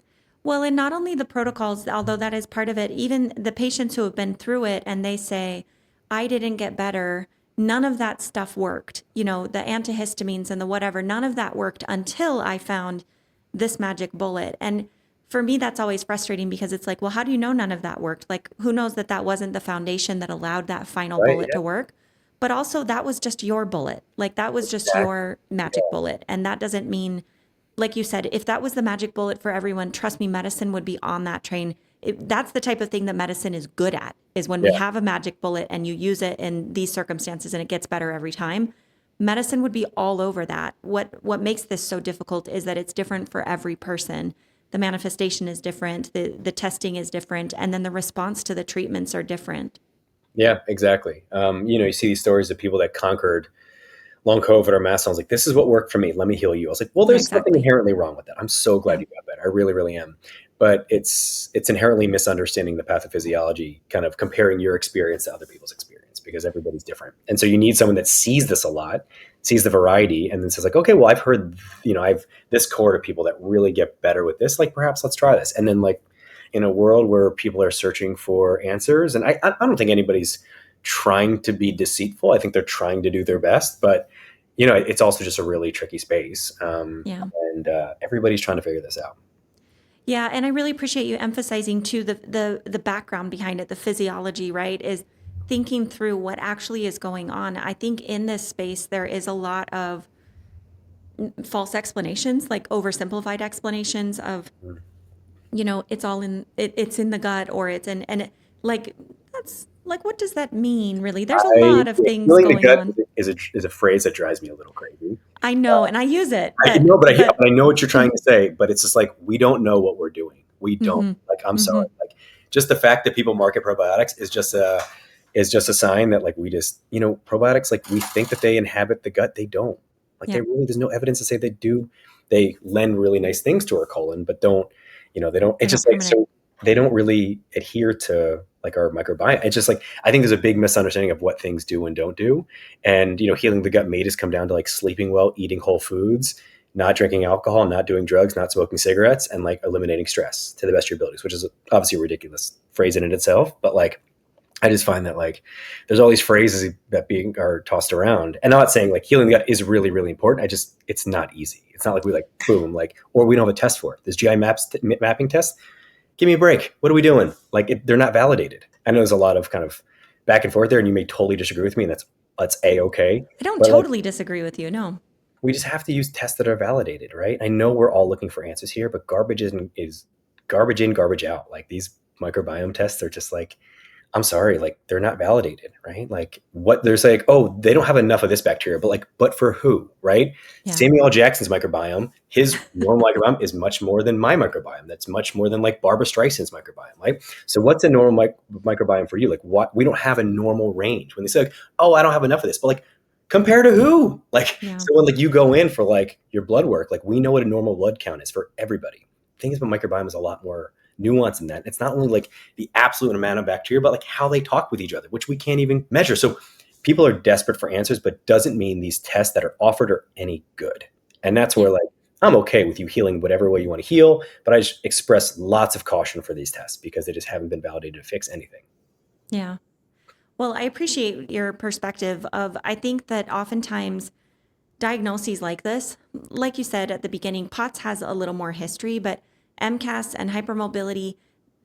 Well, and not only the protocols, although that is part of it, even the patients who have been through it and they say, I didn't get better. None of that stuff worked. The antihistamines and the whatever, none of that worked until I found this magic bullet. And for me, that's always frustrating, because it's like, well, how do you know none of that worked? Like, who knows that wasn't the foundation that allowed that final bullet to work? But also, that was just your bullet. Like, that was just your magic bullet. And that doesn't mean, like you said, if that was the magic bullet for everyone, trust me, medicine would be on that train. That's the type of thing that medicine is good at, is when we have a magic bullet and you use it in these circumstances and it gets better every time. Medicine would be all over that. What makes this so difficult is that it's different for every person. The manifestation is different, the testing is different, and then the response to the treatments are different. Yeah, exactly. You see these stories of people that conquered long COVID or mast cells. Like, this is what worked for me. Let me heal you. I was like, well, there's something inherently wrong with that. I'm so glad you got better. I really, really am. But it's inherently misunderstanding the pathophysiology, kind of comparing your experience to other people's experience, because everybody's different. And so you need someone that sees this a lot, sees the variety, and then says like, okay, well, I've heard, I've this cohort of people that really get better with this. Like, perhaps let's try this. And then like in a world where people are searching for answers, and I don't think anybody's trying to be deceitful. I think they're trying to do their best, but it's also just a really tricky space. And everybody's trying to figure this out. Yeah, and I really appreciate you emphasizing too the background behind it, the physiology, right? Is thinking through what actually is going on. I think in this space there is a lot of false explanations, like oversimplified explanations of, it's all it's in the gut, or it's in, and that's like, what does that mean, really? There's a lot of things going on. Is a phrase that drives me a little crazy. I know, and I use it. I know what you're trying to say, but it's just like, we don't know what we're doing. We don't. Like, I'm sorry. Like, just the fact that people market probiotics is just a sign that like we just, probiotics, like we think that they inhabit the gut. They don't. Like there's no evidence to say they do. They lend really nice things to our colon, but don't, they don't. It's just like, so they don't really adhere to like our microbiome. It's just like, I think there's a big misunderstanding of what things do and don't do. And, healing the gut may just come down to like sleeping well, eating whole foods, not drinking alcohol, not doing drugs, not smoking cigarettes, and like eliminating stress to the best of your abilities, which is obviously a ridiculous phrase in and itself. But like, I just find that like there's all these phrases that are tossed around. And I'm not saying like healing the gut is really, really important. It's not easy. It's not like we like, boom, like, or we don't have a test for it. This GI mapping test, give me a break. What are we doing? Like they're not validated. I know there's a lot of kind of back and forth there, and you may totally disagree with me, and that's a-okay. I don't But like, totally disagree with you. No. we just have to use tests that are validated, right? I know we're all looking for answers here, but garbage is garbage in, garbage out. Like these microbiome tests are just like, I'm sorry, like they're not validated, right? Like what there's like, oh, they don't have enough of this bacteria, but like, but for who, right? Yeah. Samuel L. Jackson's microbiome, his normal microbiome is much more than my microbiome. That's much more than like Barbara Streisand's microbiome, right? So what's a normal microbiome for you? Like what? We don't have a normal range. When they say like, oh, I don't have enough of this, but like compare to who? Like, Yeah. so when like you go in for like your blood work, like we know what a normal blood count is for everybody. The thing is, about microbiome is a lot more nuance in that. It's not only like the absolute amount of bacteria, but like how they talk with each other, which we can't even measure. So people are desperate for answers, but doesn't mean these tests that are offered are any good. And that's where like, I'm okay with you healing whatever way you want to heal, but I just express lots of caution for these tests because they just haven't been validated to fix anything. Yeah. Well, I appreciate your perspective of, I think that oftentimes diagnoses like this, like you said at the beginning, POTS has a little more history, but MCAS and hypermobility,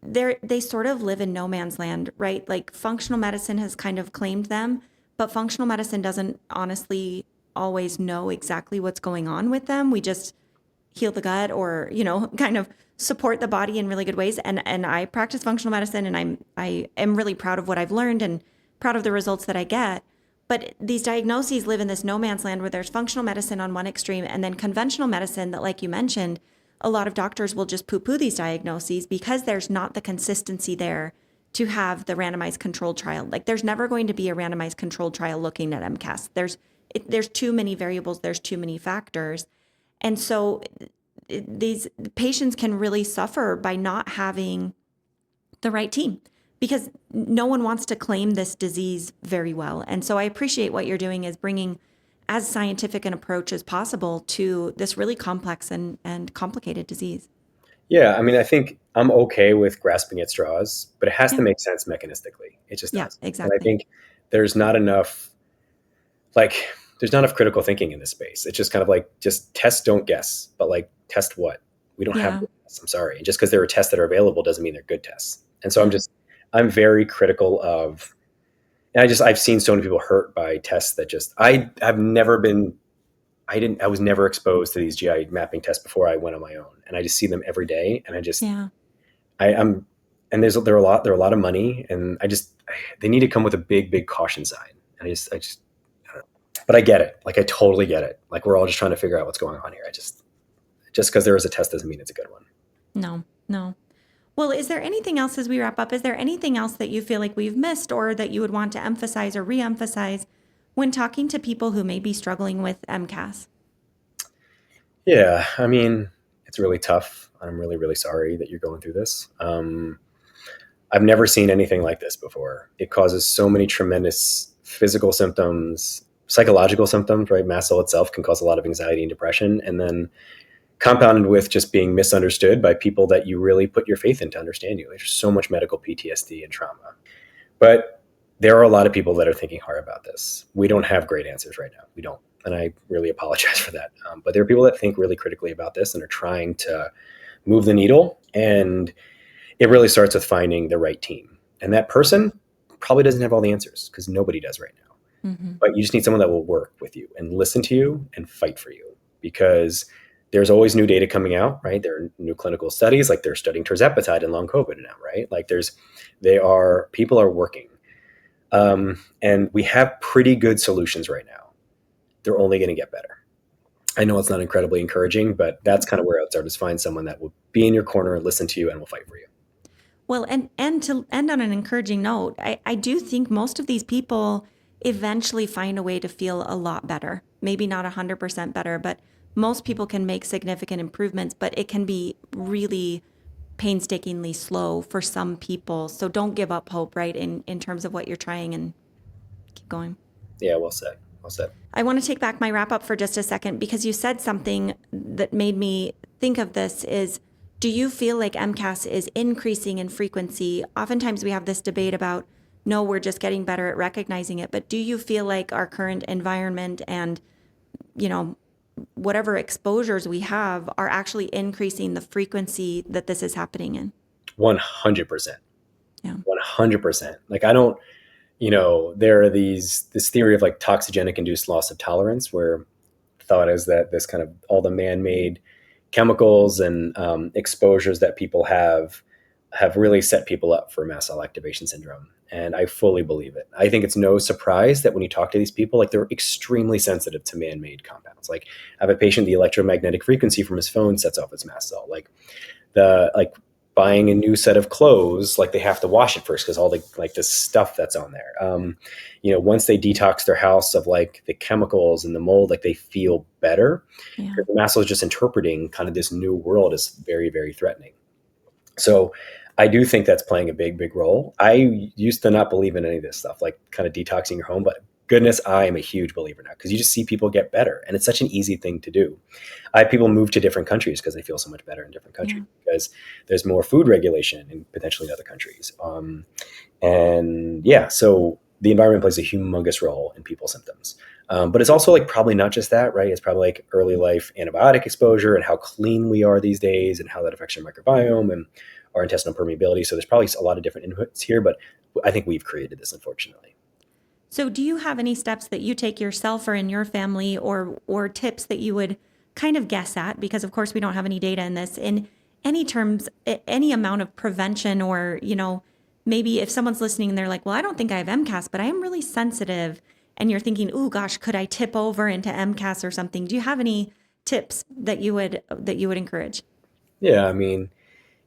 they sort of live in no man's land, right? Like functional medicine has kind of claimed them, but functional medicine doesn't honestly always know exactly what's going on with them. We just heal the gut or, kind of support the body in really good ways. And I practice functional medicine, and I am really proud of what I've learned and proud of the results that I get. But these diagnoses live in this no man's land where there's functional medicine on one extreme and then conventional medicine that, like you mentioned, a lot of doctors will just poo-poo these diagnoses because there's not the consistency there to have the randomized controlled trial. Like there's never going to be a randomized controlled trial looking at MCAS. There's too many variables. There's too many factors. And so these patients can really suffer by not having the right team because no one wants to claim this disease very well. And so I appreciate what you're doing is bringing as scientific an approach as possible to this really complex and complicated disease. Yeah, I mean, I think I'm okay with grasping at straws, but it has to make sense mechanistically. It just does. Exactly. And I think there's not enough, like, there's not enough critical thinking in this space. It's just kind of like, just test, don't guess, but like, test what? We don't have good tests. I'm sorry. And just because there are tests that are available doesn't mean they're good tests. And so I'm very critical of, and I've seen so many people hurt by tests that I was never exposed to these GI mapping tests before I went on my own. And I just see them every day. And and they're a lot of money, and they need to come with a big caution sign. And I don't know. But I get it. Like, I totally get it. Like, we're all just trying to figure out what's going on here. Just because there is a test doesn't mean it's a good one. No. Well, is there anything else as we wrap up? Is there anything else that you feel like we've missed or that you would want to emphasize or re-emphasize when talking to people who may be struggling with MCAS? Yeah, I mean, it's really tough. I'm really, really sorry that you're going through this. I've never seen anything like this before. It causes so many tremendous physical symptoms, psychological symptoms, right? Mast cell itself can cause a lot of anxiety and depression. And then compounded with just being misunderstood by people that you really put your faith in to understand you. There's so much medical PTSD and trauma. But there are a lot of people that are thinking hard about this. We don't have great answers right now. We don't. And I really apologize for that. But there are people that think really critically about this and are trying to move the needle. And it really starts with finding the right team. And that person probably doesn't have all the answers because nobody does right now. Mm-hmm. But you just need someone that will work with you and listen to you and fight for you, because there's always new data coming out, right? There are new clinical studies, like they're studying tirzepatide in long COVID now, right? Like people are working. And we have pretty good solutions right now. They're only going to get better. I know it's not incredibly encouraging, but that's kind of where I would start, is find someone that will be in your corner, listen to you, and will fight for you. Well, and to end on an encouraging note, I do think most of these people eventually find a way to feel a lot better. Maybe not 100% better, but most people can make significant improvements, but it can be really painstakingly slow for some people. So don't give up hope, right, in terms of what you're trying, and keep going. Yeah, well said. all set. I want to take back my wrap up for just a second because you said something that made me think of this is, do you feel like MCAS is increasing in frequency? Oftentimes we have this debate about, no, we're just getting better at recognizing it. But do you feel like our current environment and, whatever exposures we have are actually increasing the frequency that this is happening in? 100%. Yeah. 100%. Like, I don't, there are this theory of like toxigenic induced loss of tolerance, where thought is that this kind of all the man-made chemicals and exposures that people have really set people up for mast cell activation syndrome. And I fully believe it. I think it's no surprise that when you talk to these people, like, they're extremely sensitive to man-made compounds. Like, I have a patient, the electromagnetic frequency from his phone sets off his mast cell. Like, buying a new set of clothes, like, they have to wash it first because all the this stuff that's on there. Once they detox their house of like the chemicals and the mold, like, they feel better. Yeah. The mast cell is just interpreting kind of this new world as very, very threatening. So I do think that's playing a big, big role. I used to not believe in any of this stuff, like kind of detoxing your home, but goodness, I am a huge believer now because you just see people get better, and it's such an easy thing to do. I have people move to different countries because they feel so much better in different countries because there's more food regulation in potentially in other countries. So the environment plays a humongous role in people's symptoms. But it's also like probably not just that, right? It's probably like early life antibiotic exposure and how clean we are these days and how that affects your microbiome and our intestinal permeability. So there's probably a lot of different inputs here, but I think we've created this, unfortunately. So do you have any steps that you take yourself or in your family or tips that you would kind of guess at? Because of course we don't have any data in this, in any terms, any amount of prevention, or, maybe if someone's listening and they're like, well, I don't think I have MCAS, but I am really sensitive. And you're thinking, oh gosh, could I tip over into MCAS or something? Do you have any tips that you would encourage? Yeah. I mean,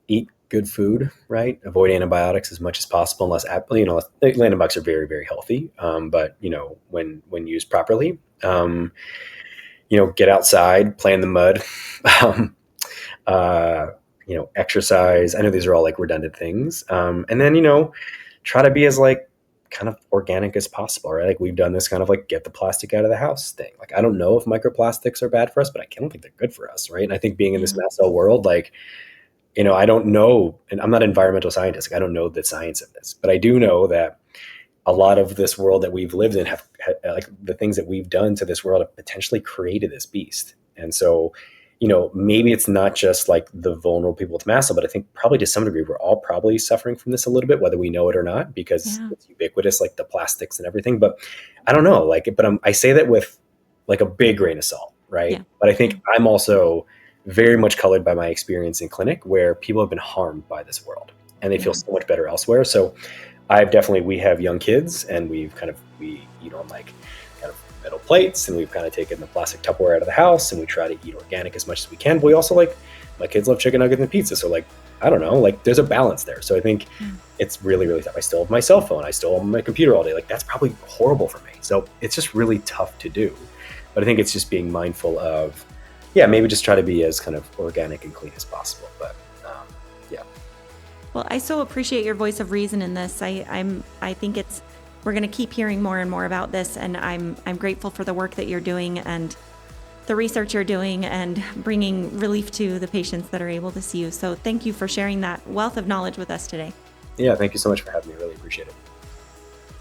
eat good food, right? Avoid antibiotics as much as possible, unless, antibiotics are very, very healthy. But when used properly, get outside, play in the mud, exercise. I know these are all like redundant things. And then, try to be as like kind of organic as possible, right? Like, we've done this kind of like get the plastic out of the house thing. Like, I don't know if microplastics are bad for us, but I don't think they're good for us, right? And I think being in this mast cell world, like, I don't know, and I'm not an environmental scientist. Like, I don't know the science of this, but I do know that a lot of this world that we've lived in have like the things that we've done to this world have potentially created this beast. And so, maybe it's not just like the vulnerable people with mast cell, but I think probably to some degree, we're all probably suffering from this a little bit, whether we know it or not, because it's ubiquitous, like the plastics and everything. But I don't know, I say that with like a big grain of salt, right? Yeah. But I think I'm also very much colored by my experience in clinic, where people have been harmed by this world and they feel so much better elsewhere. So we have young kids, and we eat on like kind of metal plates, and we've kind of taken the plastic Tupperware out of the house, and we try to eat organic as much as we can. But we also, like, my kids love chicken nuggets and pizza. So like, I don't know, like, there's a balance there. So I think it's really, really tough. I still have my cell phone. I still have my computer all day. Like, that's probably horrible for me. So it's just really tough to do. But I think it's just being mindful of, maybe just try to be as kind of organic and clean as possible. But Well, I so appreciate your voice of reason in this. I think we're going to keep hearing more and more about this, and I'm grateful for the work that you're doing and the research you're doing and bringing relief to the patients that are able to see you. So thank you for sharing that wealth of knowledge with us today. Yeah, thank you so much for having me. Really appreciate it.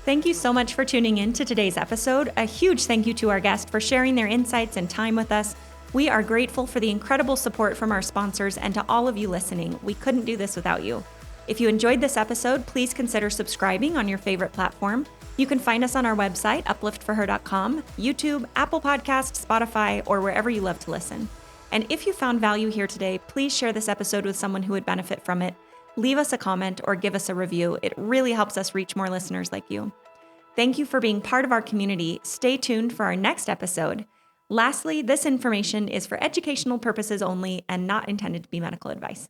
Thank you so much for tuning in to today's episode. A huge thank you to our guest for sharing their insights and time with us. We are grateful for the incredible support from our sponsors and to all of you listening. We couldn't do this without you. If you enjoyed this episode, please consider subscribing on your favorite platform. You can find us on our website, upliftforher.com, YouTube, Apple Podcasts, Spotify, or wherever you love to listen. And if you found value here today, please share this episode with someone who would benefit from it. Leave us a comment or give us a review. It really helps us reach more listeners like you. Thank you for being part of our community. Stay tuned for our next episode. Lastly, this information is for educational purposes only and not intended to be medical advice.